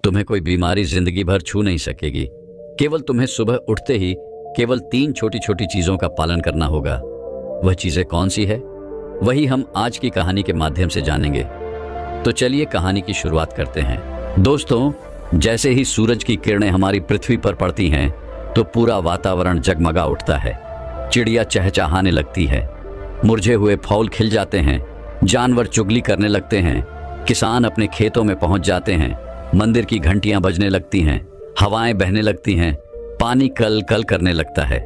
तुम्हें कोई बीमारी जिंदगी भर छू नहीं सकेगी। केवल तुम्हें सुबह उठते ही केवल 3 छोटी छोटी चीजों का पालन करना होगा। वह चीजें कौन सी है, वही हम आज की कहानी के माध्यम से जानेंगे। तो चलिए कहानी की शुरुआत करते हैं। दोस्तों, जैसे ही सूरज की किरणें हमारी पृथ्वी पर पड़ती हैं तो पूरा वातावरण जगमगा उठता है। चिड़िया चहचहाने लगती है, मुरझे हुए फूल खिल जाते हैं, जानवर चुगली करने लगते हैं, किसान अपने खेतों में पहुंच जाते हैं, मंदिर की घंटियां बजने लगती हैं, हवाएं बहने लगती हैं, पानी कल कल करने लगता है।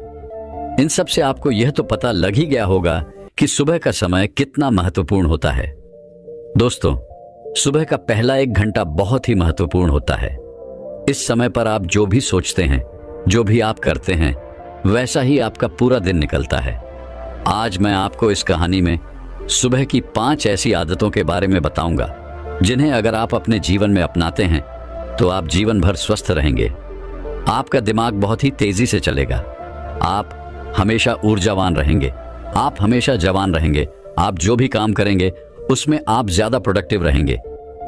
इन सब से आपको यह तो पता लग ही गया होगा कि सुबह का समय कितना महत्वपूर्ण होता है। दोस्तों, सुबह का पहला 1 घंटा बहुत ही महत्वपूर्ण होता है। इस समय पर आप जो भी सोचते हैं, जो भी आप करते हैं, वैसा ही आपका पूरा दिन निकलता है। आज मैं आपको इस कहानी में सुबह की 5 ऐसी आदतों के बारे में बताऊंगा जिन्हें अगर आप अपने जीवन में अपनाते हैं तो आप जीवन भर स्वस्थ रहेंगे। आपका दिमाग बहुत ही तेजी से चलेगा, आप हमेशा ऊर्जावान रहेंगे, आप हमेशा जवान रहेंगे, आप जो भी काम करेंगे उसमें आप ज्यादा प्रोडक्टिव रहेंगे।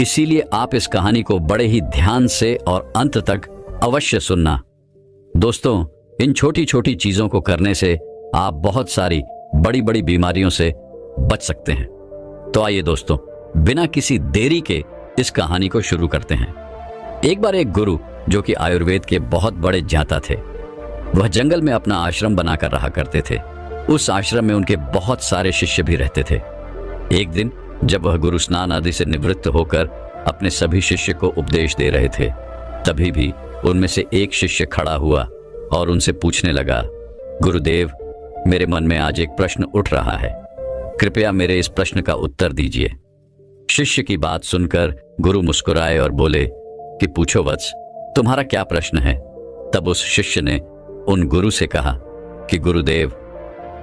इसीलिए आप इस कहानी को बड़े ही ध्यान से और अंत तक अवश्य सुनना। दोस्तों, इन छोटी छोटी चीजों को करने से आप बहुत सारी बड़ी बड़ी बीमारियों से बच सकते हैं। तो आइए दोस्तों, बिना किसी देरी के इस कहानी को शुरू करते हैं। एक बार एक गुरु, जो कि आयुर्वेद के बहुत बड़े ज्ञाता थे, वह जंगल में अपना आश्रम बनाकर रहा करते थे। उस आश्रम में उनके बहुत सारे शिष्य भी रहते थे। एक दिन जब वह गुरु स्नान आदि से निवृत्त होकर अपने सभी शिष्य को उपदेश दे रहे थे, तभी भी उनमें से एक शिष्य खड़ा हुआ और उनसे पूछने लगा, गुरुदेव, मेरे मन में आज एक प्रश्न उठ रहा है, कृपया मेरे इस प्रश्न का उत्तर दीजिए। शिष्य की बात सुनकर गुरु मुस्कुराए और बोले कि पूछो वत्स, तुम्हारा क्या प्रश्न है। तब उस शिष्य ने उन गुरु से कहा कि गुरुदेव,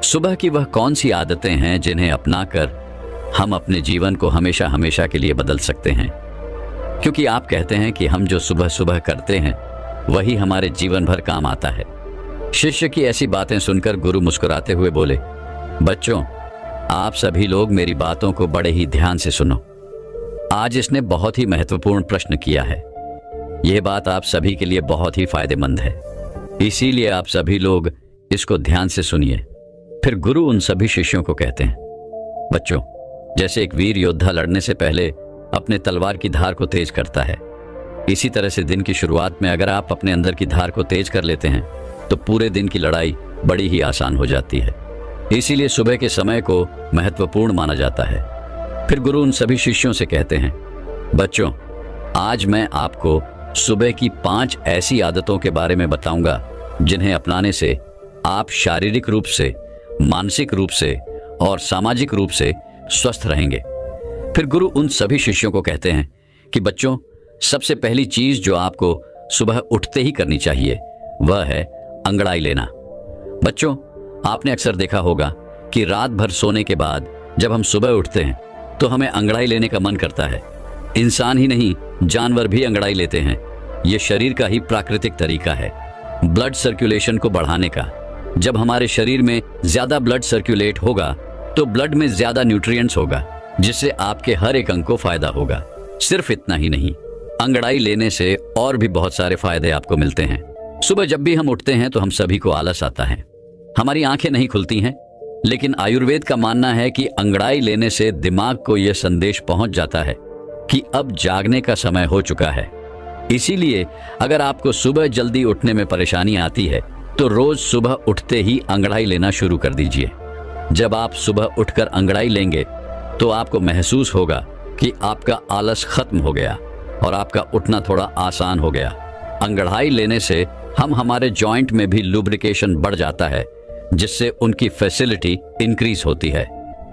सुबह की वह कौन सी आदतें हैं जिन्हें अपनाकर हम अपने जीवन को हमेशा हमेशा के लिए बदल सकते हैं, क्योंकि आप कहते हैं कि हम जो सुबह सुबह करते हैं वही हमारे जीवन भर काम आता है। शिष्य की ऐसी बातें सुनकर गुरु मुस्कुराते हुए बोले, बच्चों, आप सभी लोग मेरी बातों को बड़े ही ध्यान से सुनो। आज इसने बहुत ही महत्वपूर्ण प्रश्न किया है। यह बात आप सभी के लिए बहुत ही फायदेमंद है, इसीलिए आप सभी लोग इसको ध्यान से सुनिए। फिर गुरु उन सभी शिष्यों को कहते हैं, बच्चों, जैसे एक वीर योद्धा लड़ने से पहले अपने तलवार की धार को तेज करता है, इसी तरह से दिन की शुरुआत में अगर आप अपने अंदर की धार को तेज कर लेते हैं तो पूरे दिन की लड़ाई बड़ी ही आसान हो जाती है। इसीलिए सुबह के समय को महत्वपूर्ण माना जाता है। फिर गुरु उन सभी शिष्यों से कहते हैं, बच्चों, आज मैं आपको सुबह की 5 ऐसी आदतों के बारे में बताऊंगा जिन्हें अपनाने से आप शारीरिक रूप से, मानसिक रूप से और सामाजिक रूप से स्वस्थ रहेंगे। फिर गुरु उन सभी शिष्यों को कहते हैं कि बच्चों, सबसे पहली चीज जो आपको सुबह उठते ही करनी चाहिए वह है अंगड़ाई लेना। बच्चों, आपने अक्सर देखा होगा कि रात भर सोने के बाद जब हम सुबह उठते हैं तो हमें अंगड़ाई लेने का मन करता है। इंसान ही नहीं, जानवर भी अंगड़ाई लेते हैं। यह शरीर का ही प्राकृतिक तरीका है ब्लड सर्कुलेशन को बढ़ाने का। जब हमारे शरीर में ज्यादा ब्लड सर्कुलेट होगा तो ब्लड में ज्यादा न्यूट्रिएंट्स होगा, जिससे आपके हर एक अंग को फायदा होगा। सिर्फ इतना ही नहीं, अंगड़ाई लेने से और भी बहुत सारे फायदे आपको मिलते हैं। सुबह जब भी हम उठते हैं तो हम सभी को आलस आता है, हमारी आंखें नहीं खुलती हैं, लेकिन आयुर्वेद का मानना है कि अंगड़ाई लेने से दिमाग को यह संदेश पहुंच जाता है कि अब जागने का समय हो चुका है। इसीलिए अगर आपको सुबह जल्दी उठने में परेशानी आती है तो रोज सुबह उठते ही अंगड़ाई लेना शुरू कर दीजिए। जब आप सुबह उठकर अंगड़ाई लेंगे तो आपको महसूस होगा कि आपका आलस खत्म हो गया और आपका उठना थोड़ा आसान हो गया। अंगड़ाई लेने से हम हमारे जॉइंट में भी लुब्रिकेशन बढ़ जाता है, जिससे उनकी फैसिलिटी इंक्रीज होती है।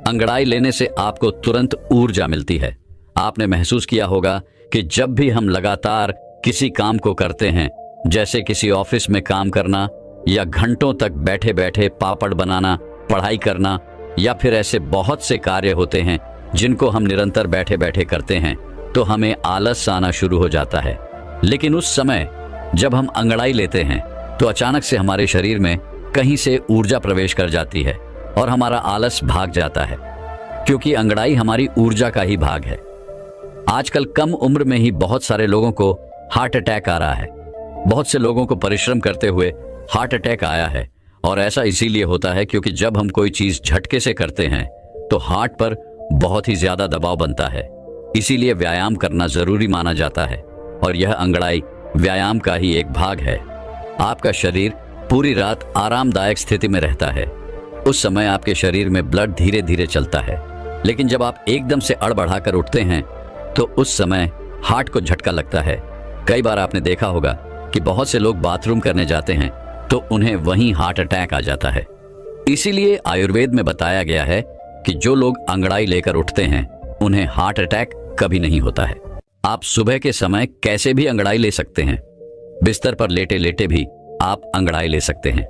अंगड़ाई लेने से आपको तुरंत ऊर्जा मिलती है। आपने महसूस किया होगा कि जब भी हम लगातार किसी काम को करते हैं, जैसे किसी ऑफिस में काम करना या घंटों तक बैठे बैठे पापड़ बनाना, पढ़ाई करना, या फिर ऐसे बहुत से कार्य होते हैं जिनको हम निरंतर बैठे बैठे करते हैं, तो हमें आलस आना शुरू हो जाता है। लेकिन उस समय जब हम अंगड़ाई लेते हैं तो अचानक से हमारे शरीर में कहीं से ऊर्जा प्रवेश कर जाती है और हमारा आलस भाग जाता है, क्योंकि अंगड़ाई हमारी ऊर्जा का ही भाग है। आजकल कम उम्र में ही बहुत सारे लोगों को हार्ट अटैक आ रहा है। बहुत से लोगों को परिश्रम करते हुए हार्ट अटैक आया है, और ऐसा इसीलिए होता है क्योंकि जब हम कोई चीज झटके से करते हैं तो हार्ट पर बहुत ही ज्यादा दबाव बनता है। इसीलिए व्यायाम करना जरूरी माना जाता है, और यह अंगड़ाई व्यायाम का ही एक भाग है। आपका शरीर पूरी रात आरामदायक स्थिति में रहता है। उस समय आपके शरीर में ब्लड धीरे धीरे चलता है, लेकिन जब आप एकदम से अड़बड़ाकर उठते हैं तो उस समय हार्ट को झटका लगता है। कई बार आपने देखा होगा कि बहुत से लोग बाथरूम करने जाते हैं तो उन्हें वहीं हार्ट अटैक आ जाता है। इसीलिए आयुर्वेद में बताया गया है कि जो लोग अंगड़ाई लेकर उठते हैं उन्हें हार्ट अटैक कभी नहीं होता है। आप सुबह के समय कैसे भी अंगड़ाई ले सकते हैं। बिस्तर पर लेटे लेटे भी आप अंगड़ाई ले सकते हैं।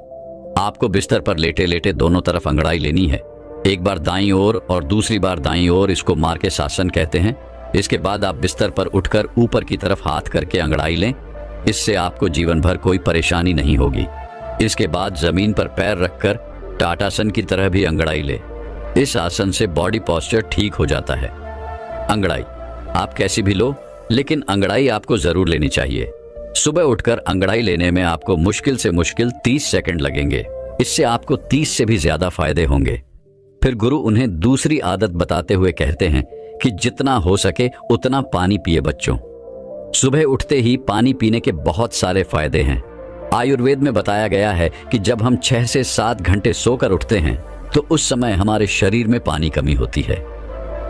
आपको बिस्तर पर लेटे लेटे दोनों तरफ अंगड़ाई लेनी है। एक बार दाईं ओर और दूसरी बार दाईं ओर, इसको मार के शासन कहते हैं। इसके बाद आप बिस्तर पर उठकर ऊपर की तरफ हाथ करके अंगड़ाई लें। इससे आपको जीवन भर कोई परेशानी नहीं होगी। इसके बाद जमीन पर पैर रखकर टाटासन की तरह भी अंगड़ाई ले। इस आसन से बॉडी पोस्चर ठीक हो जाता है। अंगड़ाई आप कैसी भी लो, लेकिन अंगड़ाई आपको जरूर लेनी चाहिए। सुबह उठकर अंगड़ाई लेने में आपको मुश्किल से मुश्किल 30 सेकंड लगेंगे। इससे आपको 30 से भी ज्यादा फायदे होंगे। फिर गुरु उन्हें दूसरी आदत बताते हुए कहते हैं कि जितना हो सके उतना पानी पिए बच्चों। सुबह उठते ही पानी पीने के बहुत सारे फायदे हैं। आयुर्वेद में बताया गया है कि जब हम 6 से 7 घंटे सोकर उठते हैं तो उस समय हमारे शरीर में पानी कमी होती है।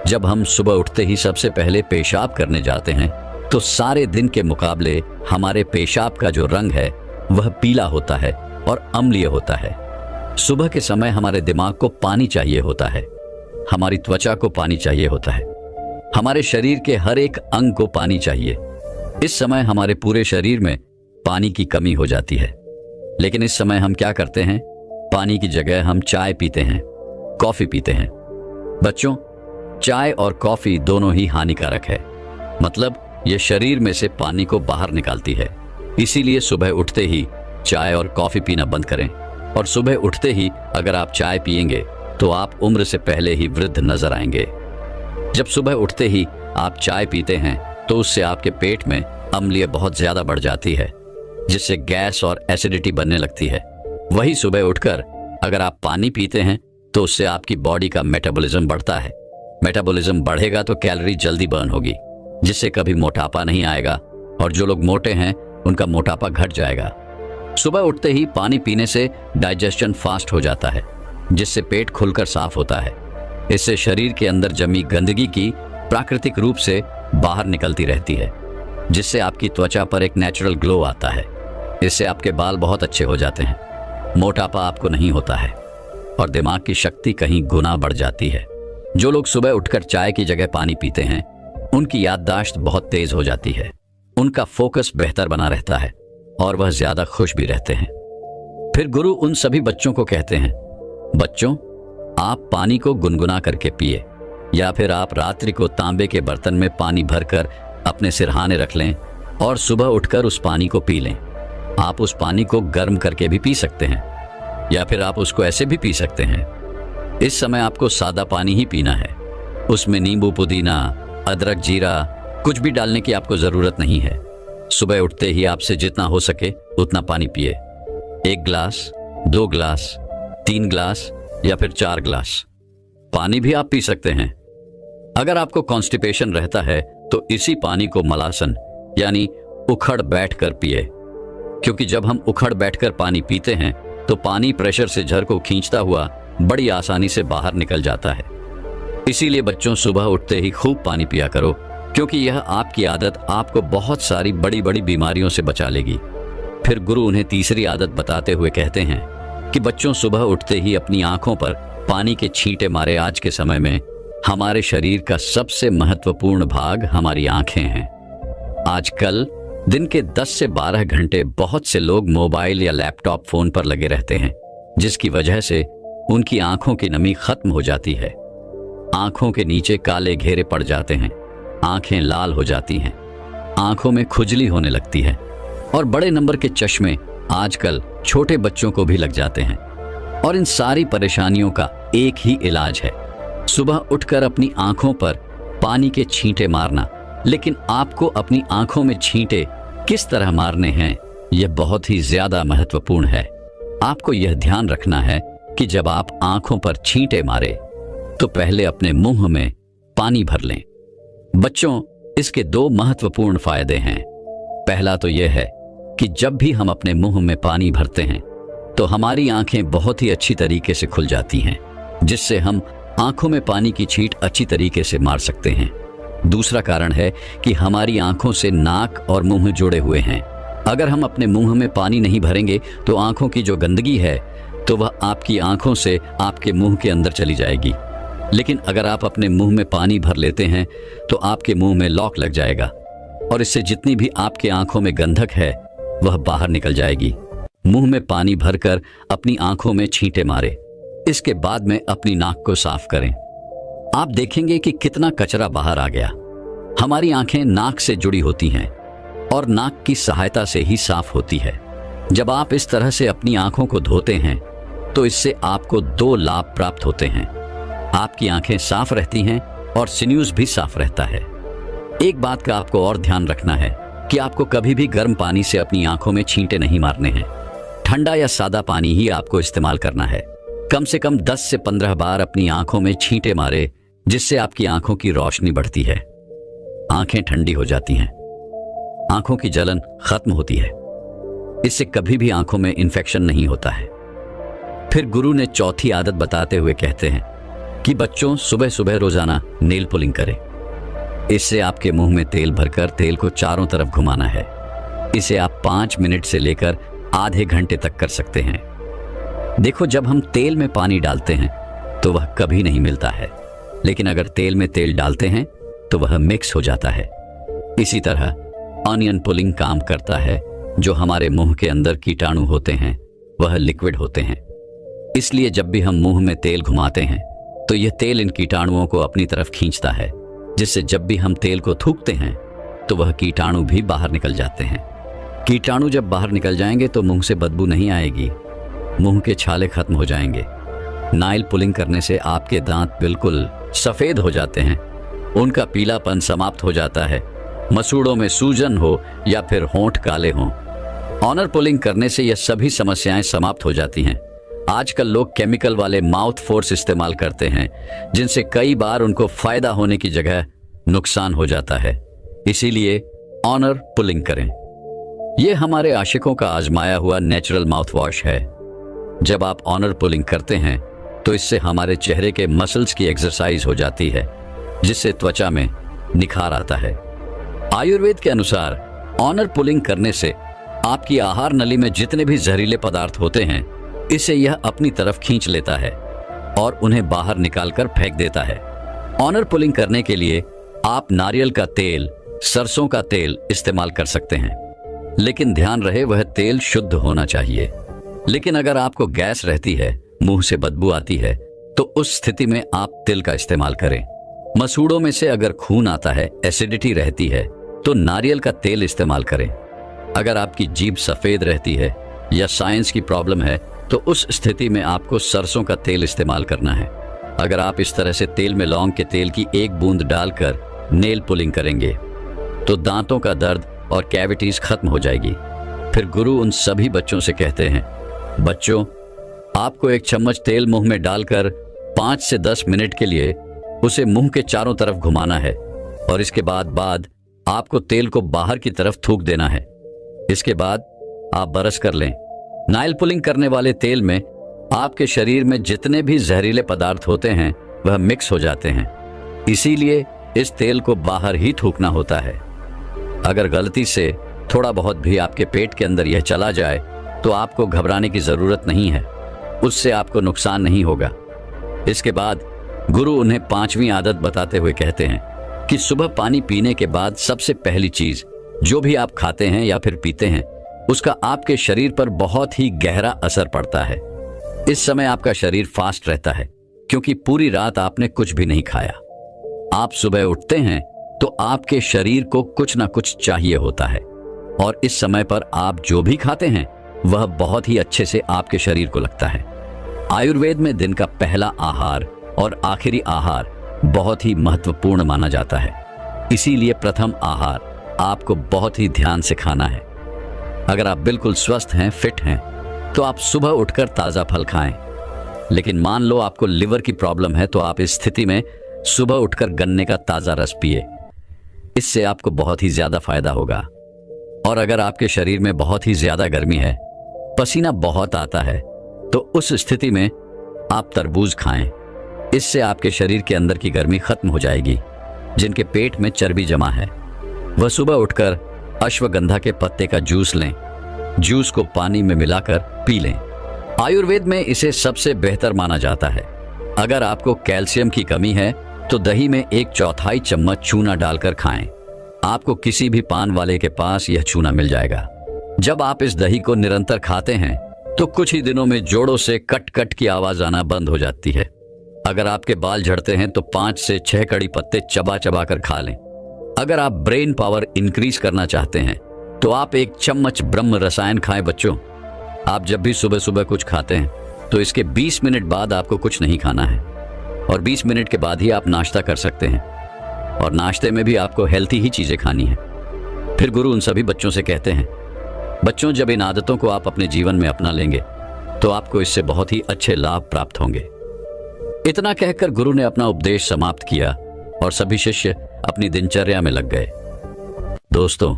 जब हम सुबह उठते ही सबसे पहले पेशाब करने जाते हैं तो सारे दिन के मुकाबले हमारे पेशाब का जो रंग है वह पीला होता है और अम्लीय होता है। सुबह के समय हमारे दिमाग को पानी चाहिए होता है, हमारी त्वचा को पानी चाहिए होता है, हमारे शरीर के हर एक अंग को पानी चाहिए। इस समय हमारे पूरे शरीर में पानी की कमी हो जाती है। लेकिन इस समय हम क्या करते हैं? पानी की जगह हम चाय पीते हैं, कॉफी पीते हैं। बच्चों, चाय और कॉफी दोनों ही हानिकारक है। मतलब ये शरीर में से पानी को बाहर निकालती है। इसीलिए सुबह उठते ही चाय और कॉफी पीना बंद करें। और सुबह उठते ही अगर आप चाय पिएंगे तो आप उम्र से पहले ही वृद्ध नजर आएंगे। जब सुबह उठते ही आप चाय पीते हैं तो उससे आपके पेट में अम्लीय बहुत ज्यादा बढ़ जाती है, जिससे गैस और एसिडिटी बनने लगती है। वही सुबह उठकर अगर आप पानी पीते हैं तो उससे आपकी बॉडी का मेटाबॉलिज्म बढ़ता है। मेटाबॉलिज्म बढ़ेगा तो कैलोरी जल्दी बर्न होगी, जिससे कभी मोटापा नहीं आएगा, और जो लोग मोटे हैं उनका मोटापा घट जाएगा। सुबह उठते ही पानी पीने से डाइजेशन फास्ट हो जाता है, जिससे पेट खुलकर साफ होता है। इससे शरीर के अंदर जमी गंदगी की प्राकृतिक रूप से बाहर निकलती रहती है, जिससे आपकी त्वचा पर एक नेचुरल ग्लो आता है। इससे आपके बाल बहुत अच्छे हो जाते हैं, मोटापा आपको नहीं होता है, और दिमाग की शक्ति कहीं गुना बढ़ जाती है। जो लोग सुबह उठकर चाय की जगह पानी पीते हैं उनकी याददाश्त बहुत तेज हो जाती है, उनका फोकस बेहतर बना रहता है और वह ज्यादा खुश भी रहते हैं। फिर गुरु उन सभी बच्चों को कहते हैं, बच्चों आप पानी को गुनगुना करके पिए, या फिर आप रात्रि को तांबे के बर्तन में पानी भरकर अपने सिरहाने रख लें और सुबह उठकर उस पानी को पी लें। आप उस पानी को गर्म करके भी पी सकते हैं, या फिर आप उसको ऐसे भी पी सकते हैं। इस समय आपको सादा पानी ही पीना है। उसमें नींबू, पुदीना, अदरक, जीरा कुछ भी डालने की आपको जरूरत नहीं है। सुबह उठते ही आपसे जितना हो सके उतना पानी पिए। 1 गिलास, 2 गिलास, 3 गिलास या फिर 4 गिलास पानी भी आप पी सकते हैं। अगर आपको कॉन्स्टिपेशन रहता है तो इसी पानी को मलासन यानी उखड़ बैठकर पिए, क्योंकि जब हम उखड़ बैठकर पानी पीते हैं तो पानी प्रेशर से झर को खींचता हुआ बड़ी आसानी से बाहर निकल जाता है। इसीलिए बच्चों सुबह उठते ही खूब पानी पिया करो, क्योंकि यह आपकी आदत आपको बहुत सारी बड़ी बड़ी बीमारियों से बचा लेगी। फिर गुरु उन्हें तीसरी आदत बताते हुए कहते हैं कि बच्चों सुबह उठते ही अपनी आंखों पर पानी के छींटे मारे। आज के समय में हमारे शरीर का सबसे महत्वपूर्ण भाग हमारी आंखें हैं। आजकल दिन के 10 से 12 घंटे बहुत से लोग मोबाइल या लैपटॉप फोन पर लगे रहते हैं, जिसकी वजह से उनकी आंखों की नमी खत्म हो जाती है। आंखों के नीचे काले घेरे पड़ जाते हैं, आंखें लाल हो जाती हैं, आंखों में खुजली होने लगती है, और बड़े नंबर के चश्मे आजकल छोटे बच्चों को भी लग जाते हैं। और इन सारी परेशानियों का एक ही इलाज है, सुबह उठकर अपनी आंखों पर पानी के छींटे मारना। लेकिन आपको अपनी आंखों में छींटे किस तरह मारने हैं यह बहुत ही ज्यादा महत्वपूर्ण है। आपको यह ध्यान रखना है कि जब आप आंखों पर छींटे मारे तो पहले अपने मुंह में पानी भर लें। बच्चों, इसके दो महत्वपूर्ण फायदे हैं। पहला तो यह है कि जब भी हम अपने मुंह में पानी भरते हैं तो हमारी आंखें बहुत ही अच्छी तरीके से खुल जाती हैं, जिससे हम आंखों में पानी की छींट अच्छी तरीके से मार सकते हैं। दूसरा कारण है कि हमारी आंखों से नाक और मुंह जुड़े हुए हैं। अगर हम अपने मुंह में पानी नहीं भरेंगे तो आंखों की जो गंदगी है तो वह आपकी आंखों से आपके मुंह के अंदर चली जाएगी। लेकिन अगर आप अपने मुंह में पानी भर लेते हैं तो आपके मुंह में लॉक लग जाएगा और इससे जितनी भी आपके आंखों में गंधक है वह बाहर निकल जाएगी। मुंह में पानी भरकर अपनी आंखों में छींटे मारे। इसके बाद में अपनी नाक को साफ करें। आप देखेंगे कि कितना कचरा बाहर आ गया। हमारी आंखें नाक से जुड़ी होती हैं और नाक की सहायता से ही साफ होती है। जब आप इस तरह से अपनी आंखों को धोते हैं तो इससे आपको दो लाभ प्राप्त होते हैं। आपकी आंखें साफ रहती हैं और सिन्यूज भी साफ रहता है। एक बात का आपको और ध्यान रखना है कि आपको कभी भी गर्म पानी से अपनी आंखों में छींटे नहीं मारने हैं। ठंडा या सादा पानी ही आपको इस्तेमाल करना है। कम से कम 10 से 15 बार अपनी आंखों में छींटे मारे, जिससे आपकी आंखों की रोशनी बढ़ती है, आंखें ठंडी हो जाती हैं, आंखों की जलन खत्म होती है। इससे कभी भी आंखों में इन्फेक्शन नहीं होता है। फिर गुरु ने चौथी आदत बताते हुए कहते हैं कि बच्चों, सुबह सुबह रोजाना नेल पुलिंग करें। इससे आपके मुंह में तेल भरकर तेल को चारों तरफ घुमाना है। इसे आप 5 मिनट से लेकर आधे घंटे तक कर सकते हैं। देखो, जब हम तेल में पानी डालते हैं तो वह कभी नहीं मिलता है, लेकिन अगर तेल में तेल डालते हैं तो वह मिक्स हो जाता है। इसी तरह ऑनियन पुलिंग काम करता है। जो हमारे मुंह के अंदर कीटाणु होते हैं वह लिक्विड होते हैं। इसलिए जब भी हम मुंह में तेल घुमाते हैं तो यह तेल इन कीटाणुओं को अपनी तरफ खींचता है, जिससे जब भी हम तेल को थूकते हैं तो वह कीटाणु भी बाहर निकल जाते हैं। कीटाणु जब बाहर निकल जाएंगे तो मुंह से बदबू नहीं आएगी, मुंह के छाले खत्म हो जाएंगे। नाइल पुलिंग करने से आपके दांत बिल्कुल सफेद हो जाते हैं, उनका पीलापन समाप्त हो जाता है। मसूड़ों में सूजन हो या फिर होंठ काले हों, ऑनर पुलिंग करने से यह सभी समस्याएं समाप्त हो जाती हैं। आजकल लोग केमिकल वाले माउथ फोर्स इस्तेमाल करते हैं, जिनसे कई बार उनको फायदा होने की जगह नुकसान हो जाता है। इसीलिए ऑनर पुलिंग करें। यह हमारे आशिकों का आजमाया हुआ नेचुरल माउथ वॉश है। जब आप ऑनर पुलिंग करते हैं तो इससे हमारे चेहरे के मसल्स की एक्सरसाइज हो जाती है, जिससे त्वचा में निखार आता है। आयुर्वेद के अनुसार ऑनर पुलिंग करने से आपकी आहार नली में जितने भी जहरीले पदार्थ होते हैं, इसे यह अपनी तरफ खींच लेता है और उन्हें बाहर निकालकर फेंक देता है। ऑनर पुलिंग करने के लिए आप नारियल का तेल, सरसों का तेल इस्तेमाल कर सकते हैं, लेकिन ध्यान रहे वह तेल शुद्ध होना चाहिए। लेकिन अगर आपको गैस रहती है, मुंह से बदबू आती है, तो उस स्थिति में आप तिल का इस्तेमाल करें। मसूड़ों में से अगर खून आता है, एसिडिटी रहती है, तो नारियल का तेल इस्तेमाल करें। अगर आपकी जीभ सफेद रहती है या साइंस की प्रॉब्लम है तो उस स्थिति में आपको सरसों का तेल इस्तेमाल करना है। अगर आप इस तरह से तेल में लौंग के तेल की 1 बूंद डालकर नेल पुलिंग करेंगे तो दांतों का दर्द और कैविटीज खत्म हो जाएगी। फिर गुरु उन सभी बच्चों से कहते हैं, बच्चों, आपको 1 चम्मच तेल मुंह में डालकर 5 से 10 मिनट के लिए उसे मुंह के चारों तरफ घुमाना है और इसके बाद आपको तेल को बाहर की तरफ थूक देना है। इसके बाद आप ब्रश कर लें। नाइल पुलिंग करने वाले तेल में आपके शरीर में जितने भी जहरीले पदार्थ होते हैं वह मिक्स हो जाते हैं, इसीलिए इस तेल को बाहर ही थूकना होता है। अगर गलती से थोड़ा बहुत भी आपके पेट के अंदर यह चला जाए तो आपको घबराने की जरूरत नहीं है, उससे आपको नुकसान नहीं होगा। इसके बाद गुरु उन्हें 5वीं आदत बताते हुए कहते हैं कि सुबह पानी पीने के बाद सबसे पहली चीज, जो भी आप खाते हैं या फिर पीते हैं, उसका आपके शरीर पर बहुत ही गहरा असर पड़ता है। इस समय आपका शरीर फास्ट रहता है क्योंकि पूरी रात आपने कुछ भी नहीं खाया। आप सुबह उठते हैं तो आपके शरीर को कुछ ना कुछ चाहिए होता है और इस समय पर आप जो भी खाते हैं वह बहुत ही अच्छे से आपके शरीर को लगता है। आयुर्वेद में दिन का पहला आहार और आखिरी आहार बहुत ही महत्वपूर्ण माना जाता है। इसीलिए प्रथम आहार आपको बहुत ही ध्यान से खाना है। अगर आप बिल्कुल स्वस्थ हैं, फिट हैं, तो आप सुबह उठकर ताज़ा फल खाएं। लेकिन मान लो आपको लिवर की प्रॉब्लम है, तो आप इस स्थिति में सुबह उठकर गन्ने का ताज़ा रस पिए। इससे आपको बहुत ही ज़्यादा फायदा होगा। और अगर आपके शरीर में बहुत ही ज़्यादा गर्मी है, पसीना बहुत आता है, तो उस स्थिति में आप तरबूज खाएं। इससे आपके शरीर के अंदर की गर्मी खत्म हो जाएगी। जिनके पेट में चर्बी जमा है, वह सुबह उठकर अश्वगंधा के पत्ते का जूस लें। जूस को पानी में मिलाकर पी लें। आयुर्वेद में इसे सबसे बेहतर माना जाता है। अगर आपको कैल्शियम की कमी है तो दही में 1/4 चम्मच चूना डालकर खाएं। आपको किसी भी पान वाले के पास यह चूना मिल जाएगा। जब आप इस दही को निरंतर खाते हैं तो कुछ ही दिनों में जोड़ों से कट कट की आवाज आना बंद हो जाती है। अगर आपके बाल झड़ते हैं तो 5 से 6 कड़ी पत्ते चबा चबा कर खा लें। अगर आप ब्रेन पावर इंक्रीज करना चाहते हैं तो आप 1 चम्मच ब्रह्म रसायन खाएं। बच्चों, आप जब भी सुबह सुबह कुछ खाते हैं तो इसके 20 मिनट बाद आपको कुछ नहीं खाना है, और 20 मिनट के बाद ही आप नाश्ता कर सकते हैं। और नाश्ते में भी आपको हेल्थी ही चीजें खानी है। फिर गुरु उन सभी बच्चों से कहते हैं, बच्चों, जब इन आदतों को आप अपने जीवन में अपना लेंगे तो आपको इससे बहुत ही अच्छे लाभ प्राप्त होंगे। इतना कहकर गुरु ने अपना उपदेश समाप्त किया और सभी शिष्य अपनी दिनचर्या में लग गए। दोस्तों,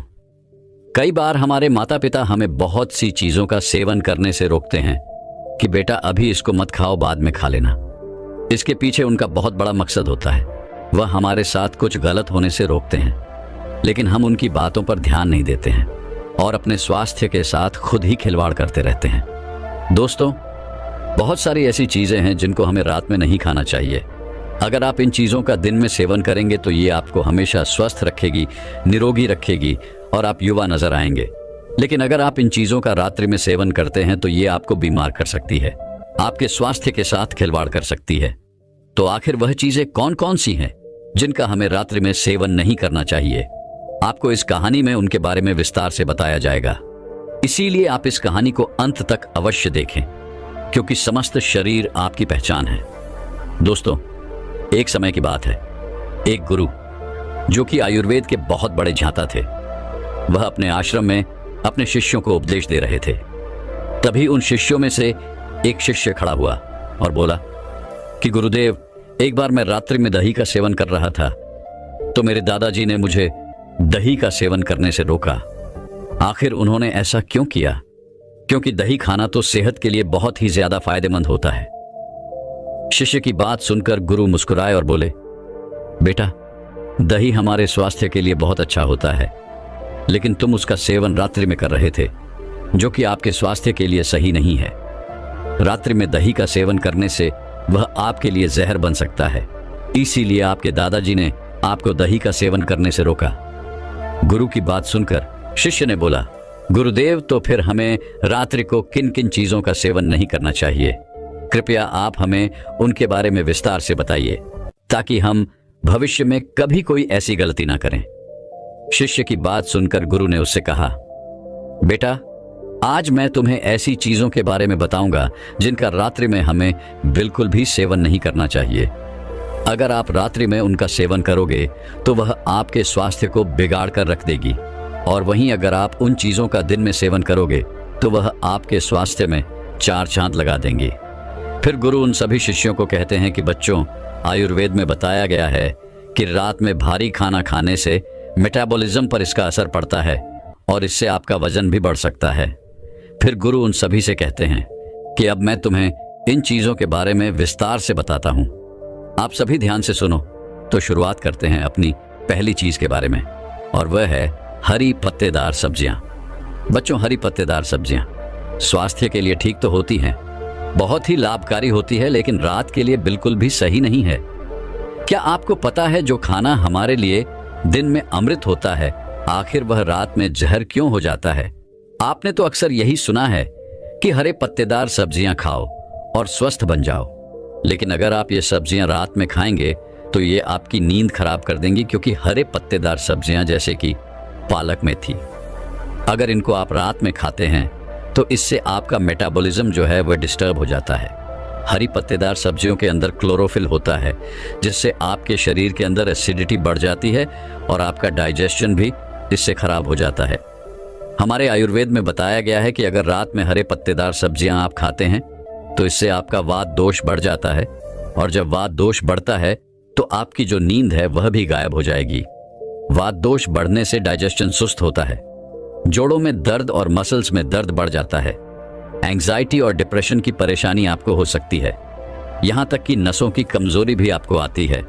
कई बार हमारे माता पिता हमें बहुत सी चीजों का सेवन करने से रोकते हैं कि बेटा अभी इसको मत खाओ, बाद में खा लेना। इसके पीछे उनका बहुत बड़ा मकसद होता है। वह हमारे साथ कुछ गलत होने से रोकते हैं, लेकिन हम उनकी बातों पर ध्यान नहीं देते हैं और अपने स्वास्थ्य के साथ खुद ही खिलवाड़ करते रहते हैं। दोस्तों, बहुत सारी ऐसी चीजें हैं जिनको हमें रात में नहीं खाना चाहिए। अगर आप इन चीजों का दिन में सेवन करेंगे तो ये आपको हमेशा स्वस्थ रखेगी, निरोगी रखेगी और आप युवा नजर आएंगे। लेकिन अगर आप इन चीजों का रात्रि में सेवन करते हैं तो ये आपको बीमार कर सकती है, आपके स्वास्थ्य के साथ खिलवाड़ कर सकती है। तो आखिर वह चीजें कौन कौन सी हैं जिनका हमें रात्रि में सेवन नहीं करना चाहिए? आपको इस कहानी में उनके बारे में विस्तार से बताया जाएगा। इसीलिए आप इस कहानी को अंत तक अवश्य देखें, क्योंकि समस्त शरीर आपकी पहचान है। दोस्तों, एक समय की बात है, एक गुरु जो कि आयुर्वेद के बहुत बड़े झांता थे, वह अपने आश्रम में अपने शिष्यों को उपदेश दे रहे थे। तभी उन शिष्यों में से एक शिष्य खड़ा हुआ और बोला कि गुरुदेव, एक बार मैं रात्रि में दही का सेवन कर रहा था तो मेरे दादाजी ने मुझे दही का सेवन करने से रोका। आखिर उन्होंने ऐसा क्यों किया? क्योंकि दही खाना तो सेहत के लिए बहुत ही ज्यादा फायदेमंद होता है। शिष्य की बात सुनकर गुरु मुस्कुराए और बोले, बेटा, दही हमारे स्वास्थ्य के लिए बहुत अच्छा होता है, लेकिन तुम उसका सेवन रात्रि में कर रहे थे, जो कि आपके स्वास्थ्य के लिए सही नहीं है। रात्रि में दही का सेवन करने से वह आपके लिए जहर बन सकता है। इसीलिए आपके दादाजी ने आपको दही का सेवन करने से रोका। गुरु की बात सुनकर शिष्य ने बोला, गुरुदेव, तो फिर हमें रात्रि को किन किन चीजों का सेवन नहीं करना चाहिए? कृपया आप हमें उनके बारे में विस्तार से बताइए, ताकि हम भविष्य में कभी कोई ऐसी गलती ना करें। शिष्य की बात सुनकर गुरु ने उससे कहा, बेटा, आज मैं तुम्हें ऐसी चीजों के बारे में बताऊंगा जिनका रात्रि में हमें बिल्कुल भी सेवन नहीं करना चाहिए। अगर आप रात्रि में उनका सेवन करोगे तो वह आपके स्वास्थ्य को बिगाड़ कर रख देगी, और वहीं अगर आप उन चीजों का दिन में सेवन करोगे तो वह आपके स्वास्थ्य में 4 चांद लगा देंगी। फिर गुरु उन सभी शिष्यों को कहते हैं कि बच्चों, आयुर्वेद में बताया गया है कि रात में भारी खाना खाने से मेटाबॉलिज्म पर इसका असर पड़ता है और इससे आपका वजन भी बढ़ सकता है। फिर गुरु उन सभी से कहते हैं कि अब मैं तुम्हें इन चीजों के बारे में विस्तार से बताता हूं। आप सभी ध्यान से सुनो। तो शुरुआत करते हैं अपनी पहली चीज के बारे में, और वह है हरी पत्तेदार सब्जियां। बच्चों, हरी पत्तेदार सब्जियां स्वास्थ्य के लिए ठीक तो होती हैं, बहुत ही लाभकारी होती है, लेकिन रात के लिए बिल्कुल भी सही नहीं है। क्या आपको पता है जो खाना हमारे लिए दिन में अमृत होता है, आखिर वह रात में जहर क्यों हो जाता है? आपने तो अक्सर यही सुना है कि हरे पत्तेदार सब्जियां खाओ और स्वस्थ बन जाओ, लेकिन अगर आप ये सब्जियां रात में खाएंगे तो ये आपकी नींद खराब कर देंगी, क्योंकि हरे पत्तेदार सब्जियां जैसे कि पालक मेथी, अगर इनको आप रात में खाते हैं तो इससे आपका मेटाबॉलिज्म जो है वह डिस्टर्ब हो जाता है। हरी पत्तेदार सब्जियों के अंदर क्लोरोफिल होता है, जिससे आपके शरीर के अंदर एसिडिटी बढ़ जाती है और आपका डाइजेशन भी इससे खराब हो जाता है। हमारे आयुर्वेद में बताया गया है कि अगर रात में हरे पत्तेदार सब्जियां आप खाते हैं तो इससे आपका वात दोष बढ़ जाता है, और जब वात दोष बढ़ता है तो आपकी जो नींद है वह भी गायब हो जाएगी। वात दोष बढ़ने से डाइजेशन सुस्त होता है, जोड़ों में दर्द और मसल्स में दर्द बढ़ जाता है, एंग्जाइटी और डिप्रेशन की परेशानी आपको हो सकती है, यहां तक कि नसों की कमजोरी भी आपको आती है।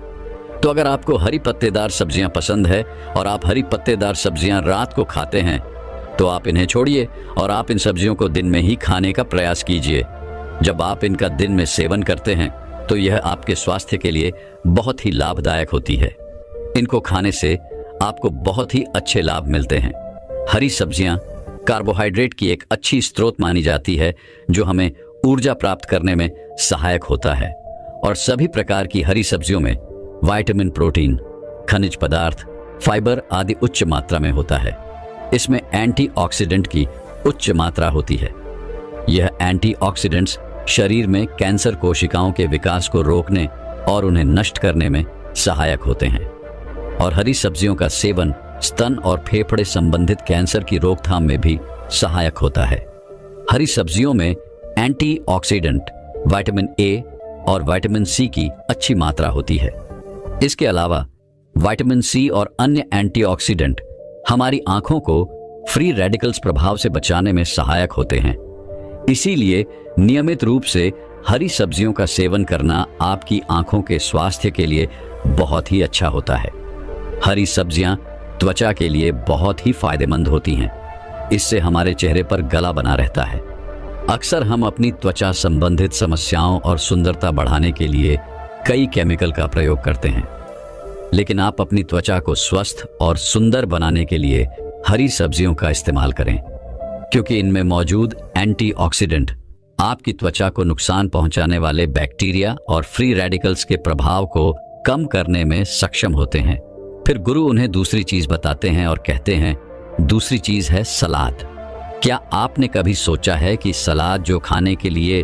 तो अगर आपको हरी पत्तेदार सब्जियां पसंद है और आप हरी पत्तेदार सब्जियां रात को खाते हैं तो आप इन्हें छोड़िए और आप इन सब्जियों को दिन में ही खाने का प्रयास कीजिए। जब आप इनका दिन में सेवन करते हैं तो यह आपके स्वास्थ्य के लिए बहुत ही लाभदायक होती है। इनको खाने से आपको बहुत ही अच्छे लाभ मिलते हैं। हरी सब्जियां कार्बोहाइड्रेट की एक अच्छी स्रोत मानी जाती है जो हमें ऊर्जा प्राप्त करने में सहायक होता है, और सभी प्रकार की हरी सब्जियों में विटामिन, प्रोटीन, खनिज पदार्थ, फाइबर आदि उच्च मात्रा में होता है। इसमें एंटीऑक्सीडेंट की उच्च मात्रा होती है। यह एंटीऑक्सीडेंट्स शरीर में कैंसर कोशिकाओं के विकास को रोकने और उन्हें नष्ट करने में सहायक होते हैं, और हरी सब्जियों का सेवन स्तन और फेफड़े संबंधित कैंसर की रोकथाम में भी सहायक होता है। हरी सब्जियों में एंटीऑक्सीडेंट विटामिन ए और विटामिन सी की अच्छी मात्रा होती है। इसके अलावा विटामिन सी और अन्य एंटीऑक्सीडेंट हमारी आंखों को फ्री रेडिकल्स प्रभाव से बचाने में सहायक होते हैं। इसीलिए नियमित रूप से हरी सब्जियों का सेवन करना आपकी आंखों के स्वास्थ्य के लिए बहुत ही अच्छा होता है। हरी सब्जियां त्वचा के लिए बहुत ही फायदेमंद होती हैं। इससे हमारे चेहरे पर गला बना रहता है। अक्सर हम अपनी त्वचा संबंधित समस्याओं और सुंदरता बढ़ाने के लिए कई केमिकल का प्रयोग करते हैं, लेकिन आप अपनी त्वचा को स्वस्थ और सुंदर बनाने के लिए हरी सब्जियों का इस्तेमाल करें, क्योंकि इनमें मौजूद एंटीऑक्सीडेंट आपकी त्वचा को नुकसान पहुंचाने वाले बैक्टीरिया और फ्री रेडिकल्स के प्रभाव को कम करने में सक्षम होते हैं। फिर गुरु उन्हें दूसरी चीज बताते हैं और कहते हैं, दूसरी चीज है सलाद। क्या आपने कभी सोचा है कि सलाद जो खाने के लिए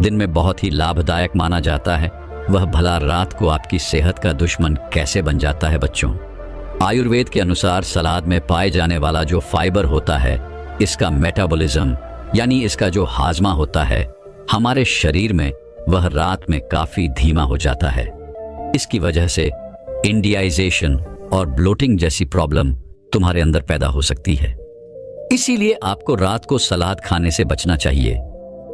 दिन में बहुत ही लाभदायक माना जाता है, वह भला रात को आपकी सेहत का दुश्मन कैसे बन जाता है बच्चों? आयुर्वेद के अनुसार सलाद में पाए जाने वाला जो फाइबर होता है, इसका मेटाबॉलिज्म यानी इसका जो हाजमा होता है हमारे शरीर में, वह रात में काफी धीमा हो जाता है। इसकी वजह से इंडियाइजेशन और ब्लोटिंग जैसी प्रॉब्लम तुम्हारे अंदर पैदा हो सकती है। इसीलिए आपको रात को सलाद खाने से बचना चाहिए,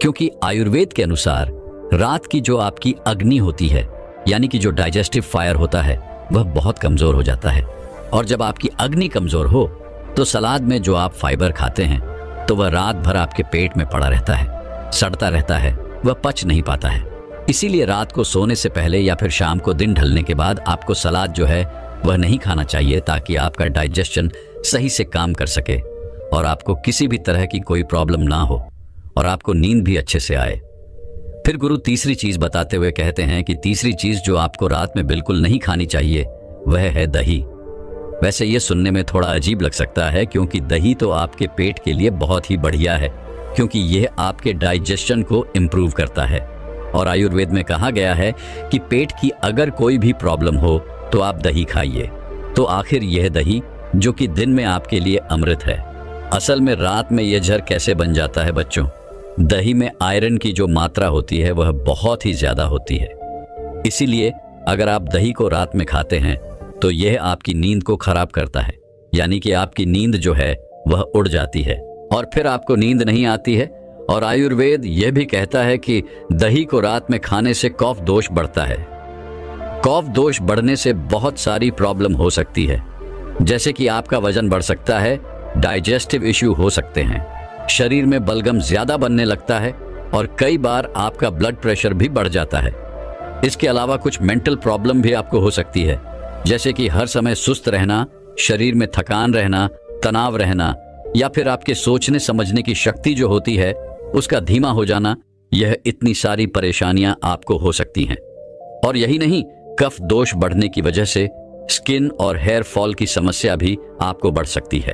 क्योंकि आयुर्वेद के अनुसार रात की जो आपकी अग्नि होती है यानी कि जो डाइजेस्टिव फायर होता है वह बहुत कमजोर हो जाता है, और जब आपकी अग्नि कमजोर हो तो सलाद में जो आप फाइबर खाते हैं तो वह रात भर आपके पेट में पड़ा रहता है, सड़ता रहता है, वह पच नहीं पाता है। इसीलिए रात को सोने से पहले या फिर शाम को दिन ढलने के बाद आपको सलाद जो है वह नहीं खाना चाहिए, ताकि आपका डाइजेशन सही से काम कर सके और आपको किसी भी तरह की कोई प्रॉब्लम ना हो और आपको नींद भी अच्छे से आए। फिर गुरु तीसरी चीज बताते हुए कहते हैं कि तीसरी चीज जो आपको रात में बिल्कुल नहीं खानी चाहिए वह है दही। वैसे ये सुनने में थोड़ा अजीब लग सकता है, क्योंकि दही तो आपके पेट के लिए बहुत ही बढ़िया है, क्योंकि यह आपके डाइजेशन को इम्प्रूव करता है। और आयुर्वेद में कहा गया है कि पेट की अगर कोई भी प्रॉब्लम हो तो आप दही खाइए। तो आखिर यह दही जो कि दिन में आपके लिए अमृत है, असल में रात में यह जहर कैसे बन जाता है बच्चों? दही में आयरन की जो मात्रा होती है वह बहुत ही ज्यादा होती है। इसीलिए अगर आप दही को रात में खाते हैं तो यह आपकी नींद को खराब करता है, यानी कि आपकी नींद जो है वह उड़ जाती है और फिर आपको नींद नहीं आती है। और आयुर्वेद यह भी कहता है कि दही को रात में खाने से कफ दोष बढ़ता है। कफ दोष बढ़ने से बहुत सारी प्रॉब्लम हो सकती है, जैसे कि आपका वजन बढ़ सकता है, डाइजेस्टिव इश्यू हो सकते हैं, शरीर में बलगम ज्यादा बनने लगता है और कई बार आपका ब्लड प्रेशर भी बढ़ जाता है। इसके अलावा कुछ मेंटल प्रॉब्लम भी आपको हो सकती है, जैसे कि हर समय सुस्त रहना, शरीर में थकान रहना, तनाव रहना, या फिर आपके सोचने समझने की शक्ति जो होती है उसका धीमा हो जाना। यह इतनी सारी परेशानियां आपको हो सकती हैं। और यही नहीं, कफ दोष बढ़ने की वजह से स्किन और हेयर फॉल की समस्या भी आपको बढ़ सकती है।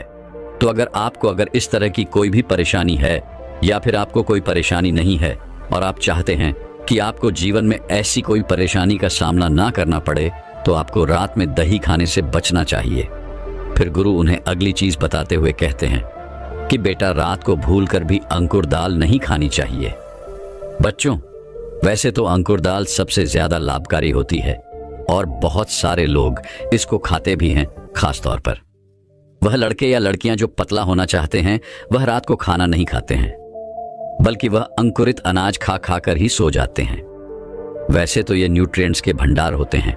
तो अगर इस तरह की कोई भी परेशानी है या फिर आपको कोई परेशानी नहीं है और आप चाहते हैं कि आपको जीवन में ऐसी कोई परेशानी का सामना ना करना पड़े, तो आपको रात में दही खाने से बचना चाहिए। फिर गुरु उन्हें अगली चीज बताते हुए कहते हैं कि बेटा, रात को भूलकर भी अंकुर दाल नहीं खानी चाहिए। बच्चों, वैसे तो अंकुर दाल सबसे ज्यादा लाभकारी होती है और बहुत सारे लोग इसको खाते भी हैं। खास तौर पर वह लड़के या लड़कियां जो पतला होना चाहते हैं, वह रात को खाना नहीं खाते हैं, बल्कि वह अंकुरित अनाज खा खाकर ही सो जाते हैं। वैसे तो ये न्यूट्रिएंट्स के भंडार होते हैं,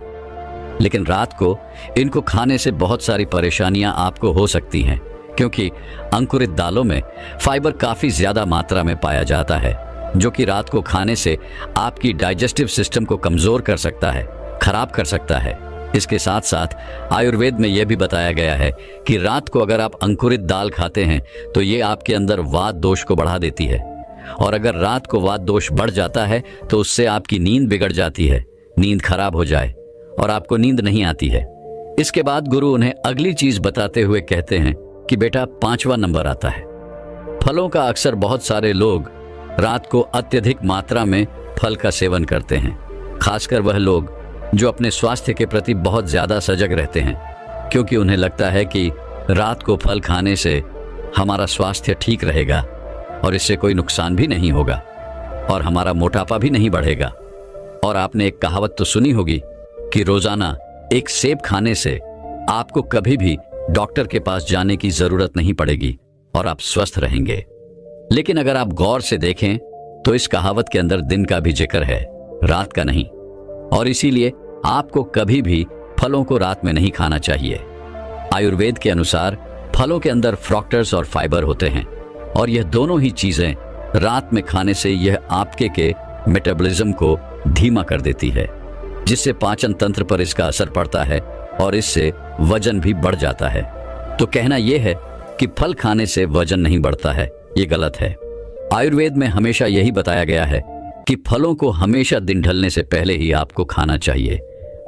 लेकिन रात को इनको खाने से बहुत सारी परेशानियां आपको हो सकती हैं, क्योंकि अंकुरित दालों में फाइबर काफी ज्यादा मात्रा में पाया जाता है, जो कि रात को खाने से आपकी डाइजेस्टिव सिस्टम को कमजोर कर सकता है, खराब कर सकता है। इसके साथ साथ आयुर्वेद में यह भी बताया गया है कि रात को अगर आप अंकुरित दाल खाते हैं तो ये आपके अंदर वात दोष को बढ़ा देती है, और अगर रात को वात दोष बढ़ जाता है तो उससे आपकी नींद बिगड़ जाती है, नींद खराब हो जाए और आपको नींद नहीं आती है। इसके बाद गुरु उन्हें अगली चीज बताते हुए कहते हैं कि बेटा, 5वां नंबर आता है फलों का। अक्सर बहुत सारे लोग रात को अत्यधिक मात्रा में फल का सेवन करते हैं, खासकर वह लोग जो अपने स्वास्थ्य के प्रति बहुत ज्यादा सजग रहते हैं, क्योंकि उन्हें लगता है कि रात को फल खाने से हमारा स्वास्थ्य ठीक रहेगा और इससे कोई नुकसान भी नहीं होगा और हमारा मोटापा भी नहीं बढ़ेगा। और आपने एक कहावत तो सुनी होगी कि रोजाना एक सेब खाने से आपको कभी भी डॉक्टर के पास जाने की जरूरत नहीं पड़ेगी और आप स्वस्थ रहेंगे। लेकिन अगर आप गौर से देखें तो इस कहावत के अंदर दिन का भी जिक्र है, रात का नहीं, और इसीलिए आपको कभी भी फलों को रात में नहीं खाना चाहिए। आयुर्वेद के अनुसार फलों के अंदर फ्रक्टोज और फाइबर होते हैं, और यह दोनों ही चीजें रात में खाने से यह आपके के मेटाबॉलिज्म को धीमा कर देती है, जिससे पाचन तंत्र पर इसका असर पड़ता है और इससे वजन भी बढ़ जाता है। तो कहना यह है कि फल खाने से वजन नहीं बढ़ता है, ये गलत है। आयुर्वेद में हमेशा यही बताया गया है कि फलों को हमेशा दिन ढलने से पहले ही आपको खाना चाहिए।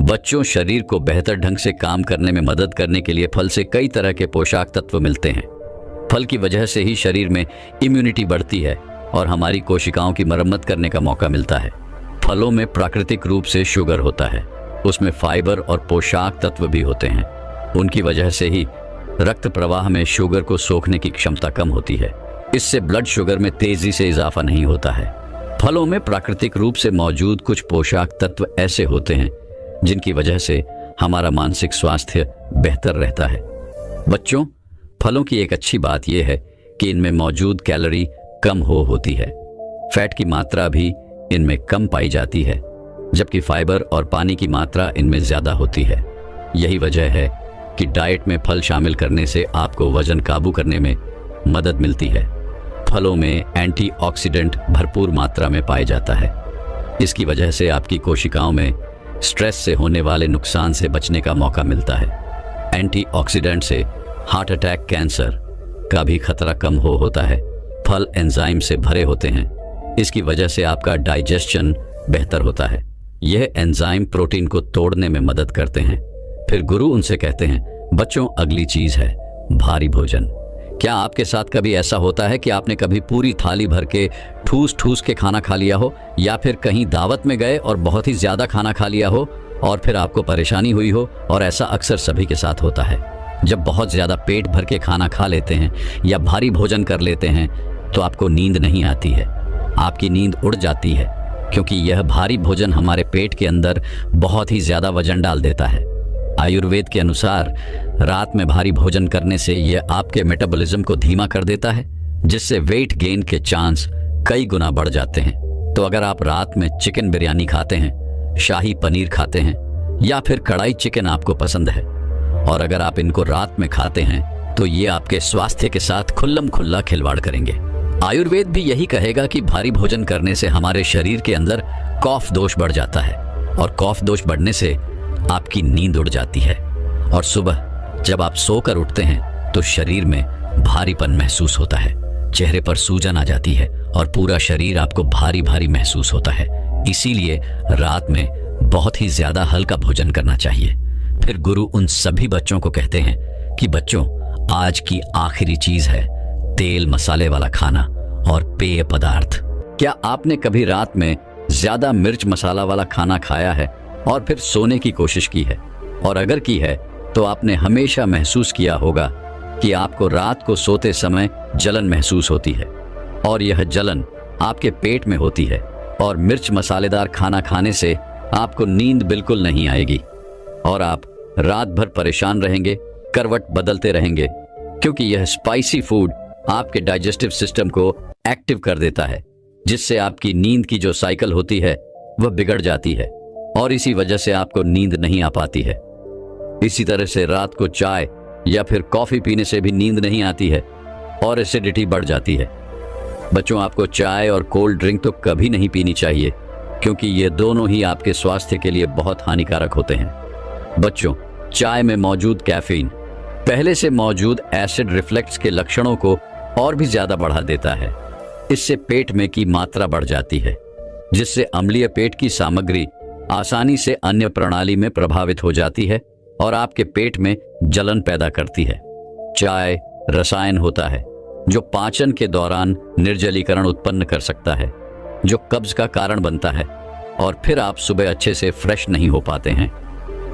बच्चों, शरीर को बेहतर ढंग से काम करने में मदद करने के लिए फल से कई तरह के पोषक तत्व मिलते हैं। फल की वजह से ही शरीर में इम्यूनिटी बढ़ती है और हमारी कोशिकाओं की मरम्मत करने का मौका मिलता है। फलों में प्राकृतिक रूप से शुगर होता है, उसमें फाइबर और पोषक तत्व भी होते हैं। उनकी वजह से ही रक्त प्रवाह में शुगर को सोखने की क्षमता कम होती है। इससे ब्लड शुगर में तेजी से इजाफा नहीं होता है। फलों में प्राकृतिक रूप से मौजूद कुछ पोषक तत्व ऐसे होते हैं जिनकी वजह से हमारा मानसिक स्वास्थ्य बेहतर रहता है। बच्चों, फलों की एक अच्छी बात यह है कि इनमें मौजूद कैलोरी कम होती है। फैट की मात्रा भी इनमें कम पाई जाती है, जबकि फाइबर और पानी की मात्रा इनमें ज्यादा होती है। यही वजह है कि डाइट में फल शामिल करने से आपको वजन काबू करने में मदद मिलती है। फलों में एंटीऑक्सीडेंट भरपूर मात्रा में पाया जाता है। इसकी वजह से आपकी कोशिकाओं में स्ट्रेस से होने वाले नुकसान से बचने का मौका मिलता है। एंटीऑक्सीडेंट से हार्ट अटैक, कैंसर का भी खतरा कम होता है। फल एंजाइम से भरे होते हैं, इसकी वजह से आपका डाइजेशन बेहतर होता है। यह एंजाइम प्रोटीन को तोड़ने में मदद करते हैं। फिर गुरु उनसे कहते हैं, बच्चों, अगली चीज है भारी भोजन। क्या आपके साथ कभी ऐसा होता है कि आपने कभी पूरी थाली भर के ठूस ठूस के खाना खा लिया हो, या फिर कहीं दावत में गए और बहुत ही ज्यादा खाना खा लिया हो और फिर आपको परेशानी हुई हो? और ऐसा अक्सर सभी के साथ होता है। जब बहुत ज्यादा पेट भर के खाना खा लेते हैं या भारी भोजन कर लेते हैं तो आपको नींद नहीं आती है, आपकी नींद उड़ जाती है, क्योंकि यह भारी भोजन हमारे पेट के अंदर बहुत ही ज्यादा वजन डाल देता है। आयुर्वेद के अनुसार रात में भारी भोजन करने से यह आपके मेटाबॉलिज्म को धीमा कर देता है, जिससे वेट गेन के चांस कई गुना बढ़ जाते हैं। तो अगर आप रात में चिकन बिरयानी खाते हैं, शाही पनीर खाते हैं, या फिर कढ़ाई चिकन आपको पसंद है, और अगर आप इनको रात में खाते हैं तो ये आपके स्वास्थ्य के साथ खुल्लम खुल्ला खिलवाड़ करेंगे। आयुर्वेद भी यही कहेगा कि भारी भोजन करने से हमारे शरीर के अंदर कफ दोष बढ़ जाता है, और कफ दोष बढ़ने से आपकी नींद उड़ जाती है, और सुबह जब आप सोकर उठते हैं तो शरीर में भारीपन महसूस होता है, चेहरे पर सूजन आ जाती है और पूरा शरीर आपको भारी भारी महसूस होता है। इसीलिए रात में बहुत ही ज्यादा हल्का भोजन करना चाहिए। फिर गुरु उन सभी बच्चों को कहते हैं कि बच्चों, आज की आखिरी चीज है तेल मसाले वाला खाना और पेय पदार्थ। क्या आपने कभी रात में ज्यादा मिर्च मसाला वाला खाना खाया है और फिर सोने की कोशिश की है? और अगर की है तो आपने हमेशा महसूस किया होगा कि आपको रात को सोते समय जलन महसूस होती है, और यह जलन आपके पेट में होती है, और मिर्च मसालेदार खाना खाने से आपको नींद बिल्कुल नहीं आएगी और आप रात भर परेशान रहेंगे, करवट बदलते रहेंगे, क्योंकि यह स्पाइसी फूड आपके डाइजेस्टिव सिस्टम को एक्टिव कर देता है, जिससे आपकी नींद की जो साइकिल होती है वह बिगड़ जाती है और इसी वजह से आपको नींद नहीं आ पाती है। इसी तरह से रात को चाय या फिर कॉफी पीने से भी नींद नहीं आती है और एसिडिटी बढ़ जाती है। बच्चों, आपको चाय और कोल्ड ड्रिंक तो कभी नहीं पीनी चाहिए, क्योंकि ये दोनों ही आपके स्वास्थ्य के लिए बहुत हानिकारक होते हैं। बच्चों, चाय में मौजूद कैफीन पहले से मौजूद एसिड रिफ्लेक्स के लक्षणों को और भी ज्यादा बढ़ा देता है। इससे पेट में की मात्रा बढ़ जाती है, जिससे अम्लीय पेट की सामग्री आसानी से अन्य प्रणाली में प्रभावित हो जाती है और आपके पेट में जलन पैदा करती है। चाय रसायन होता है जो पाचन के दौरान निर्जलीकरण उत्पन्न कर सकता है, जो कब्ज का कारण बनता है, और फिर आप सुबह अच्छे से फ्रेश नहीं हो पाते हैं।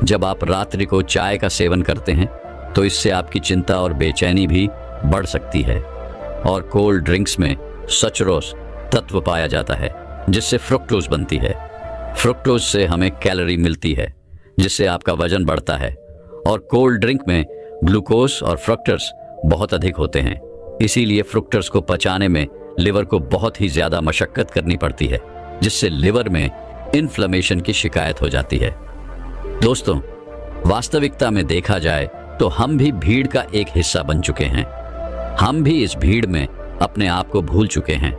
जब आप रात्रि को चाय का सेवन करते हैं तो इससे आपकी चिंता और बेचैनी भी बढ़ सकती है। और कोल्ड ड्रिंक्स में सचरोस तत्व पाया जाता है, जिससे फ्रुक्टोज बनती है। फ्रुक्टोज से हमें कैलोरी मिलती है, जिससे आपका वजन बढ़ता है। और कोल्ड ड्रिंक में ग्लूकोज और फ्रक्टर्स बहुत अधिक होते हैं, इसीलिए फ्रुक्टर्स को पचाने में लिवर को बहुत ही ज्यादा मशक्कत करनी पड़ती है, जिससे लिवर में इन्फ्लेमेशन की शिकायत हो जाती है। दोस्तों, वास्तविकता में देखा जाए तो हम भी भीड़ का एक हिस्सा बन चुके हैं। हम भी इस भीड़ में अपने आप को भूल चुके हैं।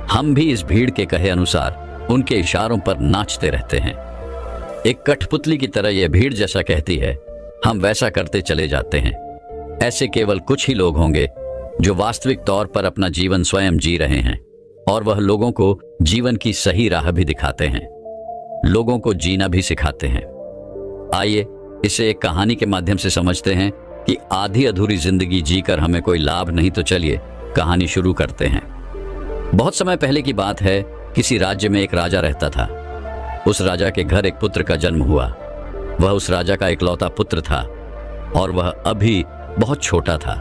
हम भी इस भीड़ के कहे अनुसार उनके इशारों पर नाचते रहते हैं। एक कठपुतली की तरह यह भीड़ जैसा कहती है, हम वैसा करते चले जाते हैं। ऐसे केवल कुछ ही लोग होंगे जो वास्तविक तौर पर अपना जीवन स्वयं जी रहे हैं, और वह लोगों को जीवन की सही राह भी दिखाते हैं, लोगों को जीना भी सिखाते हैं। आइए इसे एक कहानी के माध्यम से समझते हैं कि आधी अधूरी जिंदगी जीकर हमें कोई लाभ नहीं। तो चलिए कहानी शुरू करते हैं। बहुत समय पहले की बात है, किसी राज्य में एक राजा रहता था। उस राजा के घर एक पुत्र का जन्म हुआ। वह उस राजा का इकलौता पुत्र था और वह अभी बहुत छोटा था।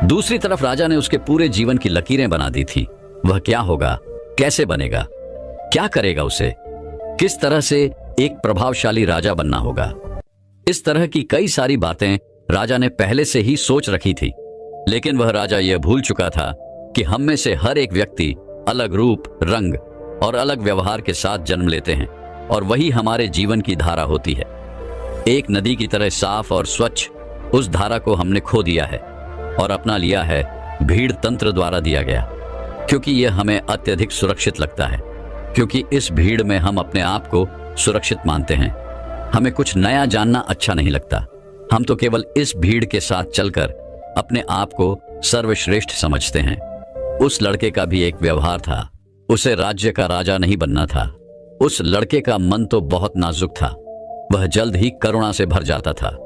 दूसरी तरफ राजा ने उसके पूरे जीवन की लकीरें बना दी थी। वह क्या होगा, कैसे बनेगा, क्या करेगा, उसे किस तरह से एक प्रभावशाली राजा बनना होगा। इस तरह की कई सारी बातें राजा ने पहले से ही सोच रखी थी। लेकिन वह राजा यह भूल चुका था कि हम में से हर एक व्यक्ति अलग रूप, रंग और अलग व्यवहार के साथ जन्म लेते हैं, और वही हमारे जीवन की धारा होती है। एक नदी की तरह साफ और स्वच्छ उस धारा को हमने खो दिया है और अपना लिया है भीड़ तंत्र द्वारा दिया गया, क्योंकि यह हमें अत्यधिक सुरक्षित लगता है। क्योंकि इस भीड़ में हम अपने आप को सुरक्षित मानते हैं। हमें कुछ नया जानना अच्छा नहीं लगता। हम तो केवल इस भीड़ के साथ चलकर अपने आप को सर्वश्रेष्ठ समझते हैं। उस लड़के का भी एक व्यवहार था। उसे राज्य का राजा नहीं बनना था। उस लड़के का मन तो बहुत नाजुक था। वह जल्द ही करुणा से भर जाता था।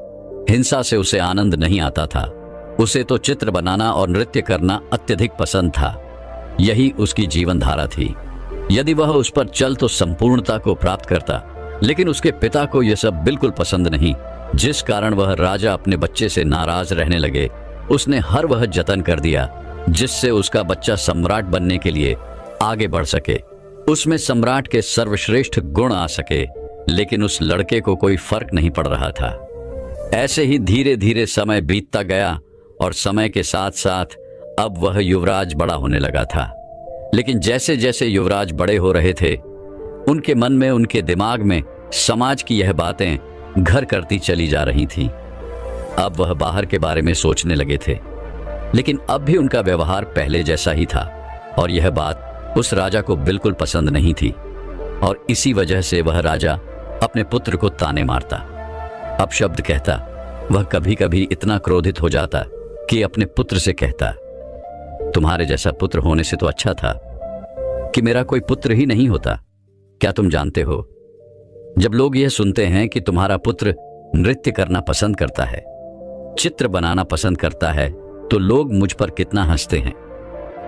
हिंसा से उसे आनंद नहीं आता था। उसे तो चित्र बनाना और नृत्य करना अत्यधिक पसंद था। यही उसकी जीवन धारा थी। यदि वह उस पर चल तो संपूर्णता को प्राप्त करता, लेकिन उसके पिता को यह सब बिल्कुल पसंद नहीं, जिस कारण वह राजा अपने बच्चे से नाराज रहने लगे। उसने हर वह जतन कर दिया जिससे उसका बच्चा सम्राट बनने के लिए आगे बढ़ सके, उसमें सम्राट के सर्वश्रेष्ठ गुण आ सके। लेकिन उस लड़के को कोई फर्क नहीं पड़ रहा था। ऐसे ही धीरे धीरे समय बीतता गया और समय के साथ साथ अब वह युवराज बड़ा होने लगा था। लेकिन जैसे जैसे युवराज बड़े हो रहे थे, उनके मन में, उनके दिमाग में समाज की यह बातें घर करती चली जा रही थीं। अब वह बाहर के बारे में सोचने लगे थे, लेकिन अब भी उनका व्यवहार पहले जैसा ही था, और यह बात उस राजा को बिल्कुल पसंद नहीं थी। और इसी वजह से वह राजा अपने पुत्र को ताने मारता, अपशब्द कहता। वह कभी कभी इतना क्रोधित हो जाता कि अपने पुत्र से कहता, तुम्हारे जैसा पुत्र होने से तो अच्छा था कि मेरा कोई पुत्र ही नहीं होता। क्या तुम जानते हो, जब लोग यह सुनते हैं कि तुम्हारा पुत्र नृत्य करना पसंद करता है, चित्र बनाना पसंद करता है, तो लोग मुझ पर कितना हंसते हैं,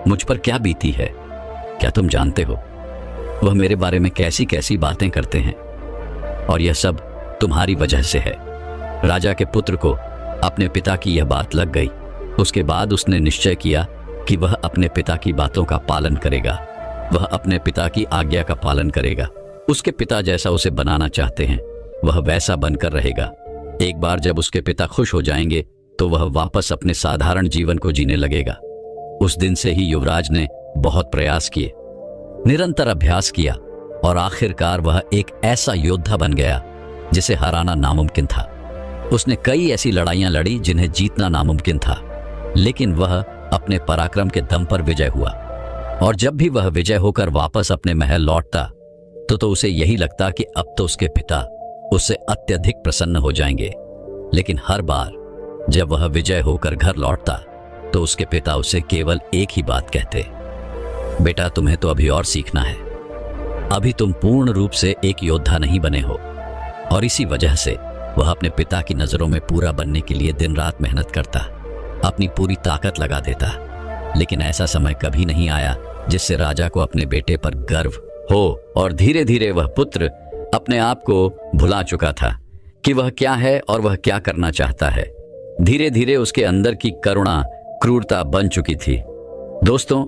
मुझ पर क्या बीती है। क्या तुम जानते हो वह मेरे बारे में कैसी कैसी बातें करते हैं, और यह सब तुम्हारी वजह से है। राजा के पुत्र को अपने पिता की यह बात लग गई। उसके बाद उसने निश्चय किया कि वह अपने पिता की बातों का पालन करेगा, वह अपने पिता की आज्ञा का पालन करेगा। उसके पिता जैसा उसे बनाना चाहते हैं वह वैसा बनकर रहेगा। एक बार जब उसके पिता खुश हो जाएंगे तो वह वापस अपने साधारण जीवन को जीने लगेगा। उस दिन से ही युवराज ने बहुत प्रयास किए, निरंतर अभ्यास किया और आखिरकार वह एक ऐसा योद्धा बन गया जिसे हराना नामुमकिन था। उसने कई ऐसी लड़ाइयां लड़ी जिन्हें जीतना नामुमकिन था, लेकिन वह अपने पराक्रम के दम पर विजय हुआ। और जब भी वह विजय होकर वापस अपने महल लौटता तो उसे यही लगता कि अब तो उसके पिता उससे अत्यधिक प्रसन्न हो जाएंगे। लेकिन हर बार जब वह विजय होकर घर लौटता तो उसके पिता उसे केवल एक ही बात कहते, बेटा तुम्हें तो अभी और सीखना है, अभी तुम पूर्ण रूप से एक योद्धा नहीं बने हो। और इसी वजह से वह अपने पिता की नजरों में पूरा बनने के लिए दिन रात मेहनत करता, अपनी पूरी ताकत लगा देता। लेकिन ऐसा समय कभी नहीं आया जिससे राजा को अपने बेटे पर गर्व हो। और धीरे धीरे वह पुत्र अपने आप को भुला चुका था कि वह क्या है और वह क्या करना चाहता है। धीरे धीरे उसके अंदर की करुणा क्रूरता बन चुकी थी। दोस्तों,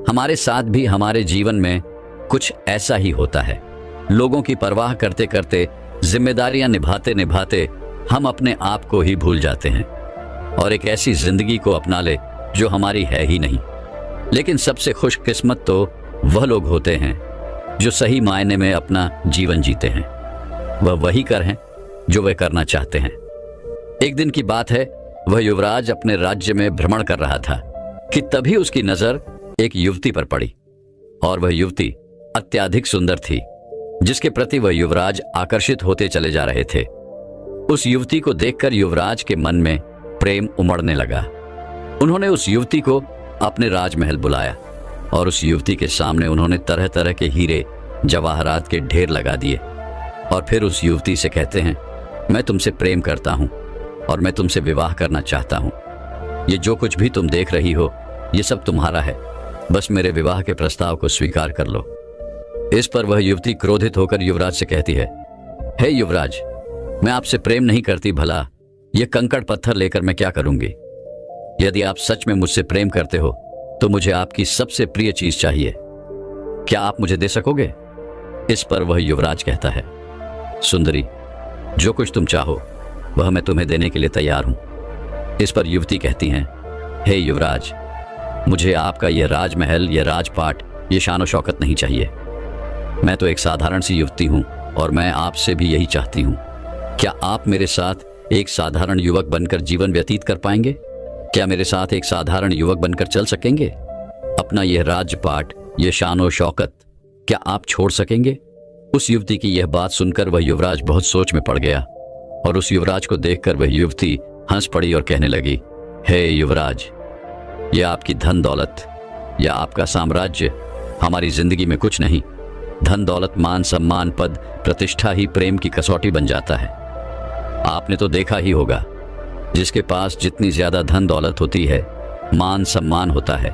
हमारे साथ भी हमारे जीवन में कुछ ऐसा ही होता है। लोगों की परवाह करते करते, जिम्मेदारियां निभाते निभाते हम अपने आप को ही भूल जाते हैं और एक ऐसी जिंदगी को अपना ले जो हमारी है ही नहीं। लेकिन सबसे खुशकिस्मत तो वह लोग होते हैं जो सही मायने में अपना जीवन जीते हैं। वह वही कर हैं जो वे करना चाहते हैं। एक दिन की बात है, वह युवराज अपने राज्य में भ्रमण कर रहा था कि तभी उसकी नजर एक युवती पर पड़ी और वह युवती अत्यधिक सुंदर थी, जिसके प्रति वह युवराज आकर्षित होते चले जा रहे थे। उस युवती को देखकर युवराज के मन में प्रेम उमड़ने लगा। उन्होंने उस युवती को अपने राजमहल बुलाया और उस युवती के सामने उन्होंने तरह तरह के हीरे जवाहरात के ढेर लगा दिए और फिर उस युवती से कहते हैं, मैं तुमसे प्रेम करता हूं और मैं तुमसे विवाह करना चाहता हूं। ये जो कुछ भी तुम देख रही हो ये सब तुम्हारा है, बस मेरे विवाह के प्रस्ताव को स्वीकार कर लो। इस पर वह युवती क्रोधित होकर युवराज से कहती है, हे युवराज, मैं आपसे प्रेम नहीं करती, भला ये कंकड़ पत्थर लेकर मैं क्या करूंगी? यदि आप सच में मुझसे प्रेम करते हो तो मुझे आपकी सबसे प्रिय चीज चाहिए, क्या आप मुझे दे सकोगे? इस पर वह युवराज कहता है, सुंदरी, जो कुछ तुम चाहो वह मैं तुम्हें देने के लिए तैयार हूं। इस पर युवती कहती हैं, हे युवराज, मुझे आपका यह राजमहल, यह राजपाट, ये शान शौकत नहीं चाहिए। मैं तो एक साधारण सी युवती हूं और मैं आपसे भी यही चाहती हूं। क्या आप मेरे साथ एक साधारण युवक बनकर जीवन व्यतीत कर पाएंगे? क्या मेरे साथ एक साधारण युवक बनकर चल सकेंगे? अपना यह राजपाट, यह शान शौकत क्या आप छोड़ सकेंगे? उस युवती की यह बात सुनकर वह युवराज बहुत सोच में पड़ गया और उस युवराज को देखकर वह युवती हंस पड़ी और कहने लगी, हे युवराज, यह आपकी धन दौलत या आपका साम्राज्य हमारी जिंदगी में कुछ नहीं। धन दौलत, मान सम्मान, पद प्रतिष्ठा ही प्रेम की कसौटी बन जाता है। आपने तो देखा ही होगा, जिसके पास जितनी ज्यादा धन दौलत होती है, मान सम्मान होता है,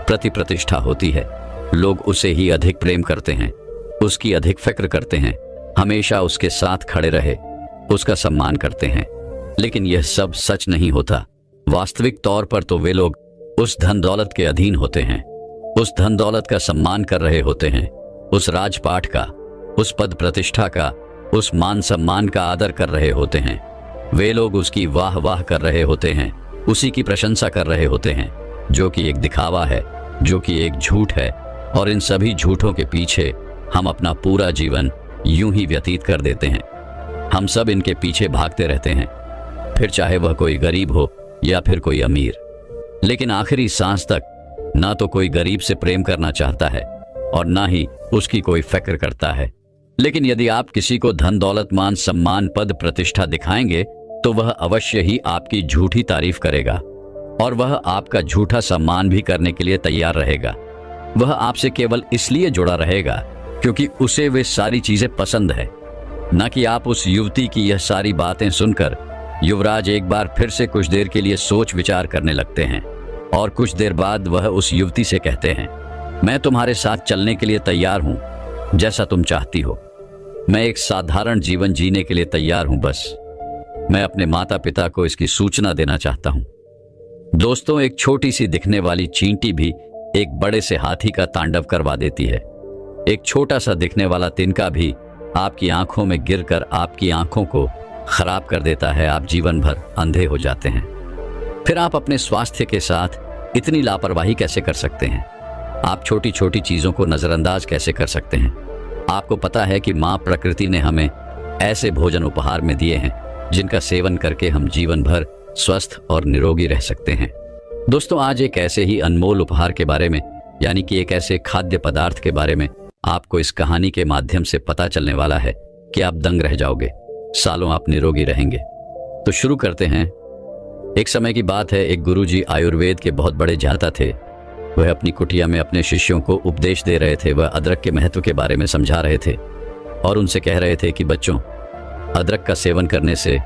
प्रतिष्ठा होती है, लोग उसे ही अधिक प्रेम करते हैं, उसकी अधिक फिक्र करते हैं, हमेशा उसके साथ खड़े रहे, उसका सम्मान करते हैं। लेकिन यह सब सच नहीं होता। वास्तविक तौर पर तो वे लोग उस धन दौलत के अधीन होते हैं, उस धन दौलत का सम्मान कर रहे होते हैं, उस राजपाट का, उस पद प्रतिष्ठा का, उस मान सम्मान का आदर कर रहे होते हैं। वे लोग उसकी वाह वाह कर रहे होते हैं, उसी की प्रशंसा कर रहे होते हैं, जो कि एक दिखावा है, जो कि एक झूठ है। और इन सभी झूठों के पीछे हम अपना पूरा जीवन यूं ही व्यतीत कर देते हैं। हम सब इनके पीछे भागते रहते हैं, फिर चाहे वह कोई गरीब हो या फिर कोई अमीर। लेकिन आखिरी सांस तक ना तो कोई गरीब से प्रेम करना चाहता है और ना ही उसकी कोई फिक्र करता है। लेकिन यदि आप किसी को धन दौलत, मान सम्मान, पद प्रतिष्ठा दिखाएंगे तो वह अवश्य ही आपकी झूठी तारीफ करेगा और वह आपका झूठा सम्मान भी करने के लिए तैयार रहेगा। वह आपसे केवल इसलिए जुड़ा रहेगा क्योंकि उसे वे सारी चीजें पसंद है, न कि आप उस युवती की यह सारी बातें सुनकर युवराज एक बार फिर से कुछ देर के लिए सोच विचार करने लगते हैं और कुछ देर बाद वह उस युवती से कहते हैं, मैं तुम्हारे साथ चलने के लिए तैयार हूं, जैसा तुम चाहती हो। मैं एक साधारण जीवन जीने के लिए तैयार हूं बस। मैं अपने माता पिता को इसकी सूचना देना चाहता हूं। दोस्तों, एक छोटी सी दिखने वाली चींटी भी एक बड़े से हाथी का तांडव करवा देती है। एक छोटा सा दिखने वाला तिनका भी आपकी आंखों में गिरकर आपकी आंखों को खराब कर देता है। आप जीवन भर अंधे हो जाते हैं। फिर आप अपने स्वास्थ्य के साथ इतनी लापरवाही कैसे कर सकते हैं? आप छोटी छोटी चीजों को नजरअंदाज कैसे कर सकते हैं? आपको पता है कि मां प्रकृति ने हमें ऐसे भोजन उपहार में दिए हैं जिनका सेवन करके हम जीवन भर स्वस्थ और निरोगी रह सकते हैं। दोस्तों, आज एक ऐसे ही अनमोल उपहार के बारे में, यानी कि एक ऐसे खाद्य पदार्थ के बारे में आपको इस कहानी के माध्यम से पता चलने वाला है कि आप दंग रह जाओगे। सालों आप निरोगी रहेंगे। तो शुरू करते हैं। एक समय की बात है, एक गुरुजी आयुर्वेद के बहुत बड़े जानता थे। वह अपनी कुटिया में अपने शिष्यों को उपदेश दे रहे थे। वह अदरक के महत्व के बारे में समझा रहे थे और उनसे कह रहे थे कि बच्चों, अदरक का सेवन करने से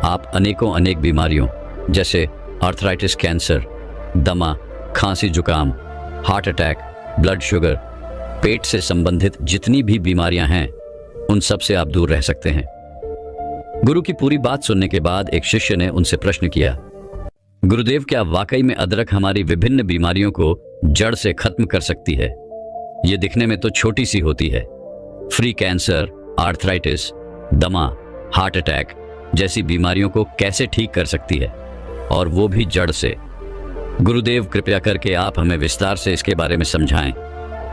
आप अनेक बीमारियों जैसे आर्थराइटिस, कैंसर, दमा, खांसी, जुकाम, हार्ट अटैक, ब्लड शुगर, पेट से संबंधित जितनी भी बीमारियां हैं उन सब से आप दूर रह सकते हैं। गुरु की पूरी बात सुनने के बाद एक शिष्य ने उनसे प्रश्न किया, गुरुदेव, क्या वाकई में अदरक हमारी विभिन्न बीमारियों को जड़ से खत्म कर सकती है? ये दिखने में तो छोटी सी होती है। फ्री कैंसर, आर्थराइटिस, दमा, हार्ट अटैक जैसी बीमारियों को कैसे ठीक कर सकती है, और वो भी जड़ से? गुरुदेव, कृपया करके आप हमें विस्तार से इसके बारे में समझाएं।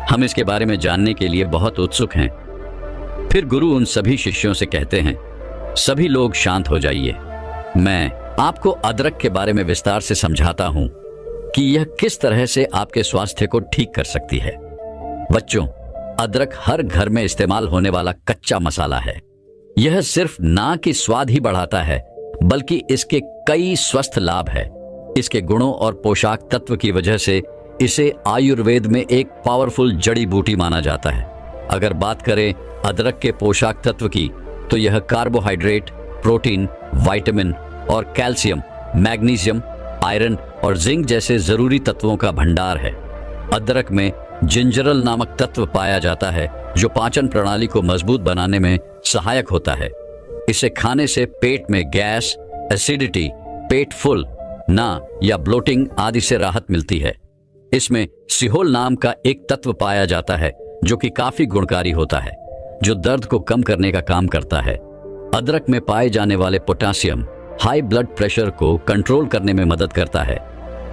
हम इसके बारे में जानने के लिए बहुत उत्सुक हैं। फिर गुरु उन सभी शिष्यों से कहते हैं, सभी लोग शांत हो जाइए। मैं आपको अदरक के बारे में विस्तार से समझाता हूं कि यह किस तरह से आपके स्वास्थ्य को ठीक कर सकती है। बच्चों, अदरक हर घर में इस्तेमाल होने वाला कच्चा मसाला है। यह सिर्फ ना कि स्वाद ही बढ़ाता है, बल्कि इसके कई स्वस्थ लाभ है। इसके गुणों और पोषक तत्व की वजह से इसे आयुर्वेद में एक पावरफुल जड़ी बूटी माना जाता है। अगर बात करें अदरक के पोषक तत्व की, तो यह कार्बोहाइड्रेट, प्रोटीन, विटामिन और कैल्शियम, मैग्नीशियम, आयरन और जिंक जैसे जरूरी तत्वों का भंडार है। अदरक में जिंजरल नामक तत्व पाया जाता है जो पाचन प्रणाली को मजबूत बनाने में सहायक होता है। इसे खाने से पेट में गैस, एसिडिटी, पेट फुल ना या ब्लोटिंग आदि से राहत मिलती है। इसमें सिहोल नाम का एक तत्व पाया जाता है जो कि काफी गुणकारी होता है, जो दर्द को कम करने का काम करता है। अदरक में पाए जाने वाले पोटेशियम हाई ब्लड प्रेशर को कंट्रोल करने में मदद करता है।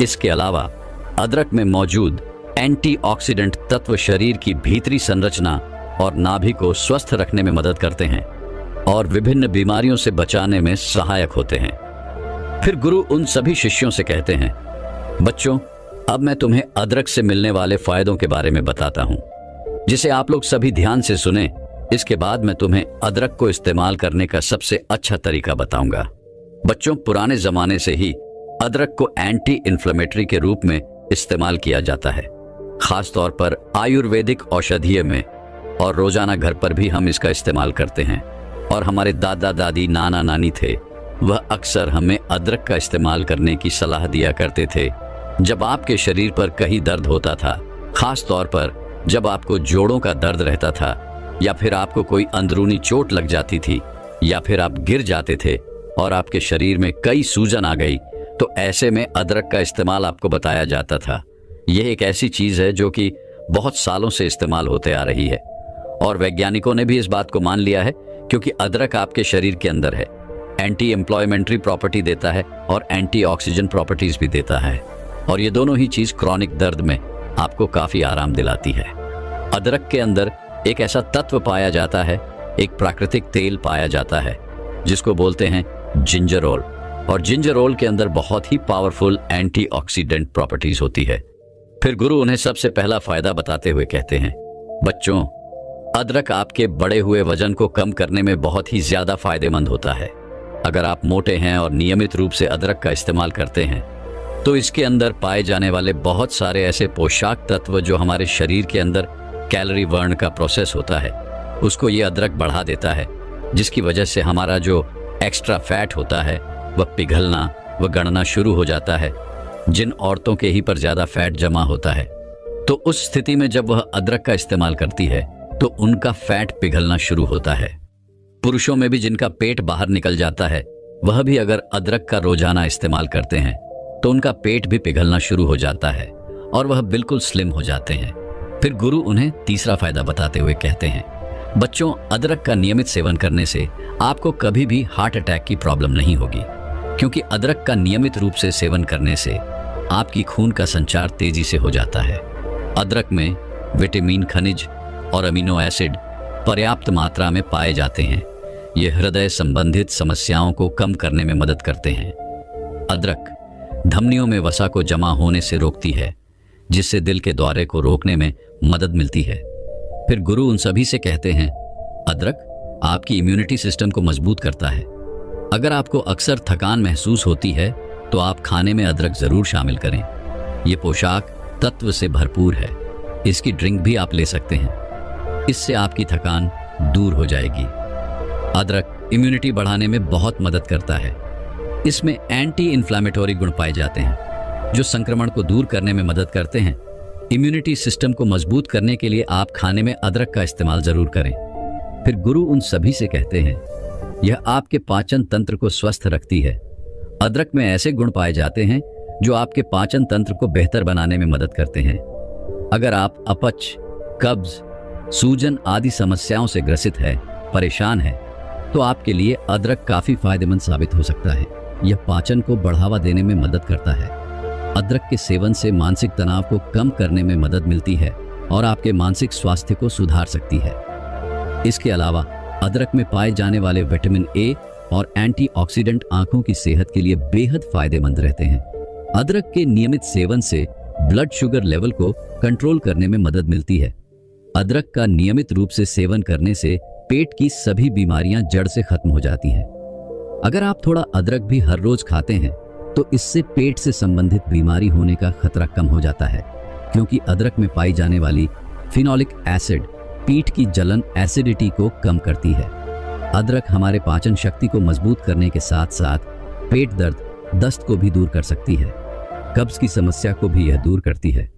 इसके अलावा अदरक में मौजूद एंटीऑक्सीडेंट तत्व शरीर की भीतरी संरचना और नाभि को स्वस्थ रखने में मदद करते हैं और विभिन्न बीमारियों से बचाने में सहायक होते हैं। फिर गुरु उन सभी शिष्यों से कहते हैं, बच्चों, अब मैं तुम्हें अदरक से मिलने वाले फायदों के बारे में बताता हूं, जिसे आप लोग सभी ध्यान से सुने। इसके बाद मैं तुम्हें अदरक को इस्तेमाल करने का सबसे अच्छा तरीका बताऊंगा। बच्चों, पुराने जमाने से ही अदरक को एंटी इन्फ्लेमेटरी के रूप में इस्तेमाल किया जाता है, खास तौर पर आयुर्वेदिक औषधीय में, और रोजाना घर पर भी हम इसका इस्तेमाल करते हैं। और हमारे दादा दादी, नाना नानी थे, वह अक्सर हमें अदरक का इस्तेमाल करने की सलाह दिया करते थे जब आपके शरीर पर कहीं दर्द होता था, खास तौर पर जब आपको जोड़ों का दर्द रहता था, या फिर आपको कोई अंदरूनी चोट लग जाती थी, या फिर आप गिर जाते थे और आपके शरीर में कई सूजन आ गई, तो ऐसे में अदरक का इस्तेमाल आपको बताया जाता था। यह एक ऐसी चीज है जो कि बहुत सालों से इस्तेमाल होते आ रही है, और वैज्ञानिकों ने भी इस बात को मान लिया है, क्योंकि अदरक आपके शरीर के अंदर है, एंटी एम्प्लॉयमेंट्री प्रॉपर्टी देता है और एंटी ऑक्सीजन प्रॉपर्टीज भी देता है, और ये दोनों ही चीज क्रॉनिक दर्द में आपको काफी आराम दिलाती है। अदरक के अंदर एक ऐसा तत्व पाया जाता है, एक प्राकृतिक तेल पाया जाता है जिसको बोलते हैं जिंजरोल, और जिंजरोल के अंदर बहुत ही पावरफुल एंटीऑक्सीडेंट प्रॉपर्टीज होती है। फिर गुरु उन्हें सबसे पहला फायदा बताते हुए कहते हैं, बच्चों, अदरक आपके बढ़े हुए वजन को कम करने में बहुत ही ज्यादा फायदेमंद होता है। अगर आप मोटे हैं और नियमित रूप से अदरक का इस्तेमाल करते हैं, तो इसके अंदर पाए जाने वाले बहुत सारे ऐसे पोषक तत्व जो हमारे शरीर के अंदर कैलोरी बर्न का प्रोसेस होता है, उसको ये अदरक बढ़ा देता है, जिसकी वजह से हमारा जो एक्स्ट्रा फैट होता है वह पिघलना व गणना शुरू हो जाता है। जिन औरतों के ही पर ज्यादा फैट जमा होता है, तो उस स्थिति में जब वह अदरक का इस्तेमाल करती है तो उनका फैट पिघलना शुरू होता है। पुरुषों में भी जिनका पेट बाहर निकल जाता है, वह भी अगर अदरक का रोजाना इस्तेमाल करते हैं तो उनका पेट भी पिघलना शुरू हो जाता है और वह बिल्कुल स्लिम हो जाते हैं। फिर गुरु उन्हें तीसरा फायदा बताते हुए कहते हैं, बच्चों, अदरक का नियमित सेवन करने से आपको कभी भी हार्ट अटैक की प्रॉब्लम नहीं होगी, क्योंकि अदरक का नियमित रूप से सेवन करने से आपकी खून का संचार तेजी से हो जाता है। अदरक में विटामिन, खनिज और अमीनो एसिड पर्याप्त मात्रा में पाए जाते हैं। ये हृदय संबंधित समस्याओं को कम करने में मदद करते हैं। अदरक धमनियों में वसा को जमा होने से रोकती है, जिससे दिल के दौरे को रोकने में मदद मिलती है। फिर गुरु उन सभी से कहते हैं, अदरक आपकी इम्यूनिटी सिस्टम को मजबूत करता है। अगर आपको अक्सर थकान महसूस होती है तो आप खाने में अदरक जरूर शामिल करें। ये पोषक तत्व से भरपूर है। इसकी ड्रिंक भी आप ले सकते हैं। इससे आपकी थकान दूर हो जाएगी। अदरक इम्यूनिटी बढ़ाने में बहुत मदद करता है। इसमें एंटी इन्फ्लामेटरी गुण पाए जाते हैं, जो संक्रमण को दूर करने में मदद करते हैं। इम्यूनिटी सिस्टम को मजबूत करने के लिए आप खाने में अदरक का इस्तेमाल जरूर करें। फिर गुरु उन सभी से कहते हैं, यह आपके पाचन तंत्र को स्वस्थ रखती है। अदरक में ऐसे गुण पाए जाते हैं जो आपके पाचन तंत्र को बेहतर बनाने में मदद करते हैं। अगर आप अपच, कब्ज, सूजन आदि समस्याओं से ग्रसित है, परेशान है, तो आपके लिए अदरक काफी फायदेमंद साबित हो सकता है। यह पाचन को बढ़ावा देने में मदद करता है। अदरक के सेवन से मानसिक तनाव को कम करने में मदद मिलती है और आपके मानसिक स्वास्थ्य को सुधार सकती है। इसके अलावा अदरक में पाए जाने वाले विटामिन ए और एंटीऑक्सीडेंट आंखों की सेहत के लिए बेहद फायदेमंद रहते हैं। अदरक के नियमित सेवन से ब्लड शुगर लेवल को कंट्रोल करने में मदद मिलती है। अदरक का नियमित रूप से सेवन करने से पेट की सभी बीमारियां जड़ से खत्म हो जाती हैं। अगर आप थोड़ा अदरक भी हर रोज खाते हैं तो इससे पेट से संबंधित बीमारी होने का खतरा कम हो जाता है, क्योंकि अदरक में पाई जाने वाली फिनोलिक एसिड पेट की जलन, एसिडिटी को कम करती है। अदरक हमारे पाचन शक्ति को मजबूत करने के साथ साथ पेट दर्द, दस्त को भी दूर कर सकती है। कब्ज की समस्या को भी यह दूर करती है।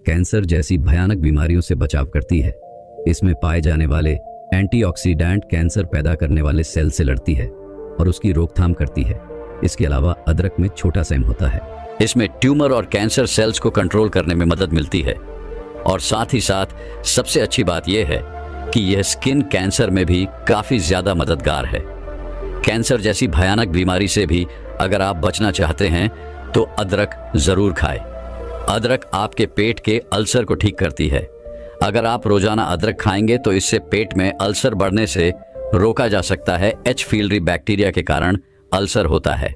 कैंसर जैसी भयानक बीमारियों से बचाव करती है। इसमें पाए जाने वाले एंटीऑक्सीडेंट कैंसर पैदा करने वाले सेल से लड़ती है और उसकी रोकथाम करती है। इसके अलावा अदरक में छोटा सैम होता है। इसमें ट्यूमर और कैंसर सेल्स को कंट्रोल करने में मदद मिलती है। और साथ ही साथ सबसे अच्छी बात यह है कि यह स्किन कैंसर में भी काफी ज्यादा मददगार है। कैंसर जैसी भयानक बीमारी से भी अगर आप बचना चाहते हैं तो अदरक जरूर खाएं। अदरक आपके पेट के अल्सर को ठीक करती है। अगर आप रोजाना अदरक खाएंगे तो इससे पेट में अल्सर बढ़ने से रोका जा सकता है। एच पीलियरी बैक्टीरिया के कारण अल्सर होता है।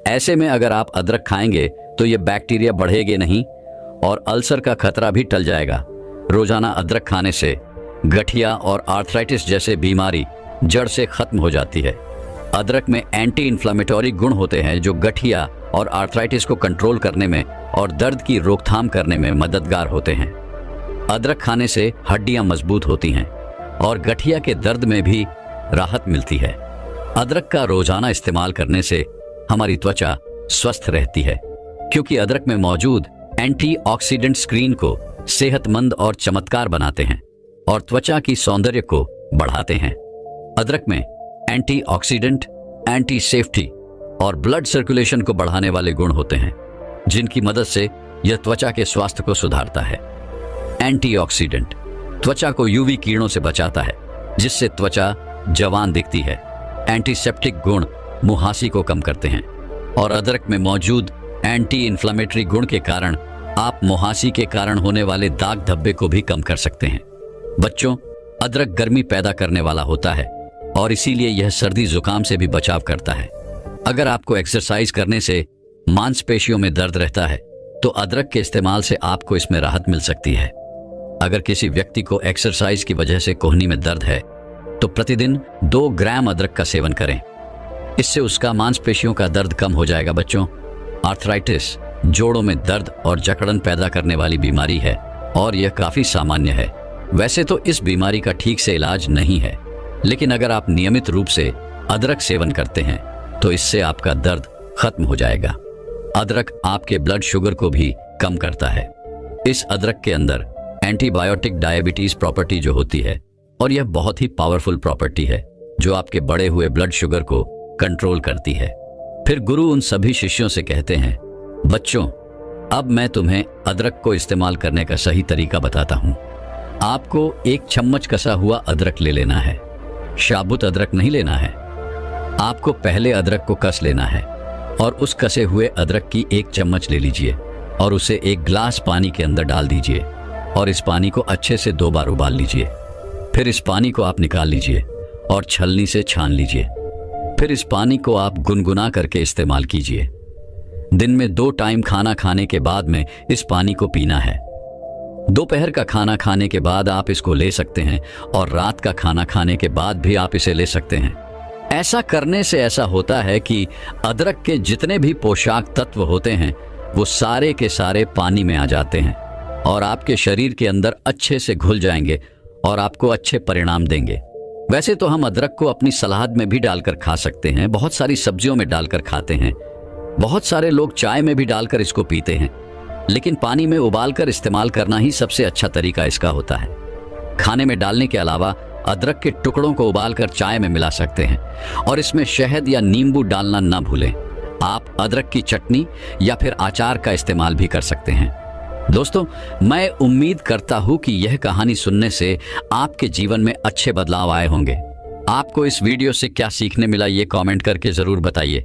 ऐसे में अगर आप अदरक खाएंगे तो ये बैक्टीरिया बढ़ेगे नहीं और अल्सर का खतरा भी टल जाएगा। रोजाना अदरक खाने से गठिया और आर्थराइटिस जैसे बीमारी जड़ से खत्म हो जाती है। अदरक में एंटी इन्फ्लामेटरी गुण होते हैं जो गठिया और आर्थराइटिस को कंट्रोल करने में और दर्द की रोकथाम करने में मददगार होते हैं। अदरक खाने से हड्डियां मजबूत होती हैं और गठिया के दर्द में भी राहत मिलती है। अदरक का रोजाना इस्तेमाल करने से हमारी त्वचा स्वस्थ रहती है, क्योंकि अदरक में मौजूद एंटीऑक्सीडेंट स्क्रीन को सेहतमंद और चमत्कार बनाते हैं और त्वचा की सौंदर्य को बढ़ाते हैं। अदरक में एंटीऑक्सीडेंट, एंटी सेफ्टी और ब्लड सर्कुलेशन को बढ़ाने वाले गुण होते हैं, जिनकी मदद से यह त्वचा के स्वास्थ्य को सुधारता है। एंटीऑक्सीडेंट त्वचा को यूवी किरणों से बचाता है, जिससे त्वचा जवान दिखती है। एंटीसेप्टिक गुण मुहासी को कम करते हैं और अदरक में मौजूद एंटी इन्फ्लामेटरी गुण के कारण आप मुहासी के कारण होने वाले दाग धब्बे को भी कम कर सकते हैं। बच्चों, अदरक गर्मी पैदा करने वाला होता है और इसीलिए यह सर्दी जुकाम से भी बचाव करता है। अगर आपको एक्सरसाइज करने से मांसपेशियों में दर्द रहता है तो अदरक के इस्तेमाल से आपको इसमें राहत मिल सकती है। अगर किसी व्यक्ति को एक्सरसाइज की वजह से कोहनी में दर्द है तो प्रतिदिन 2 ग्राम अदरक का सेवन करें। इससे उसका मांसपेशियों का दर्द कम हो जाएगा। बच्चों, आर्थराइटिस जोड़ों में दर्द और जकड़न पैदा करने वाली बीमारी है और यह काफी सामान्य है। वैसे तो इस बीमारी का ठीक से इलाज नहीं है, लेकिन अगर आप नियमित रूप से अदरक सेवन करते हैं तो इससे आपका दर्द खत्म हो जाएगा। अदरक आपके ब्लड शुगर को भी कम करता है। इस अदरक के अंदर एंटीबायोटिक डायबिटीज प्रॉपर्टी जो होती है, और यह बहुत ही पावरफुल प्रॉपर्टी है जो आपके बढ़े हुए ब्लड शुगर को कंट्रोल करती है। फिर गुरु उन सभी शिष्यों से कहते हैं, बच्चों, अब मैं तुम्हें अदरक को इस्तेमाल करने का सही तरीका बताता हूं। आपको 1 चम्मच कसा हुआ अदरक ले लेना है। साबुत अदरक नहीं लेना है। आपको पहले अदरक को कस लेना है और उस कसे हुए अदरक की 1 चम्मच ले लीजिए और उसे 1 गिलास पानी के अंदर डाल दीजिए और इस पानी को अच्छे से 2 बार उबाल लीजिए। फिर इस पानी को आप निकाल लीजिए और छलनी से छान लीजिए। फिर इस पानी को आप गुनगुना करके इस्तेमाल कीजिए। दिन में 2 टाइम खाना खाने के बाद में इस पानी को पीना है। दोपहर का खाना खाने के बाद आप इसको ले सकते हैं और रात का खाना खाने के बाद भी आप इसे ले सकते हैं। ऐसा करने से ऐसा होता है कि अदरक के जितने भी पोषक तत्व होते हैं वो सारे के सारे पानी में आ जाते हैं और आपके शरीर के अंदर अच्छे से घुल जाएंगे और आपको अच्छे परिणाम देंगे। वैसे तो हम अदरक को अपनी सलाद में भी डालकर खा सकते हैं, बहुत सारी सब्जियों में डालकर खाते हैं, बहुत सारे लोग चाय में भी डालकर इसको पीते हैं, लेकिन पानी में उबालकर इस्तेमाल करना ही सबसे अच्छा तरीका इसका होता है। खाने में डालने के अलावा अदरक के टुकड़ों को उबालकर चाय में मिला सकते हैं और इसमें शहद या नींबू डालना ना भूलें। आप अदरक की चटनी या फिर अचार का इस्तेमाल भी कर सकते हैं। दोस्तों, मैं उम्मीद करता हूं कि यह कहानी सुनने से आपके जीवन में अच्छे बदलाव आए होंगे। आपको इस वीडियो से क्या सीखने मिला ये कमेंट करके जरूर बताइए।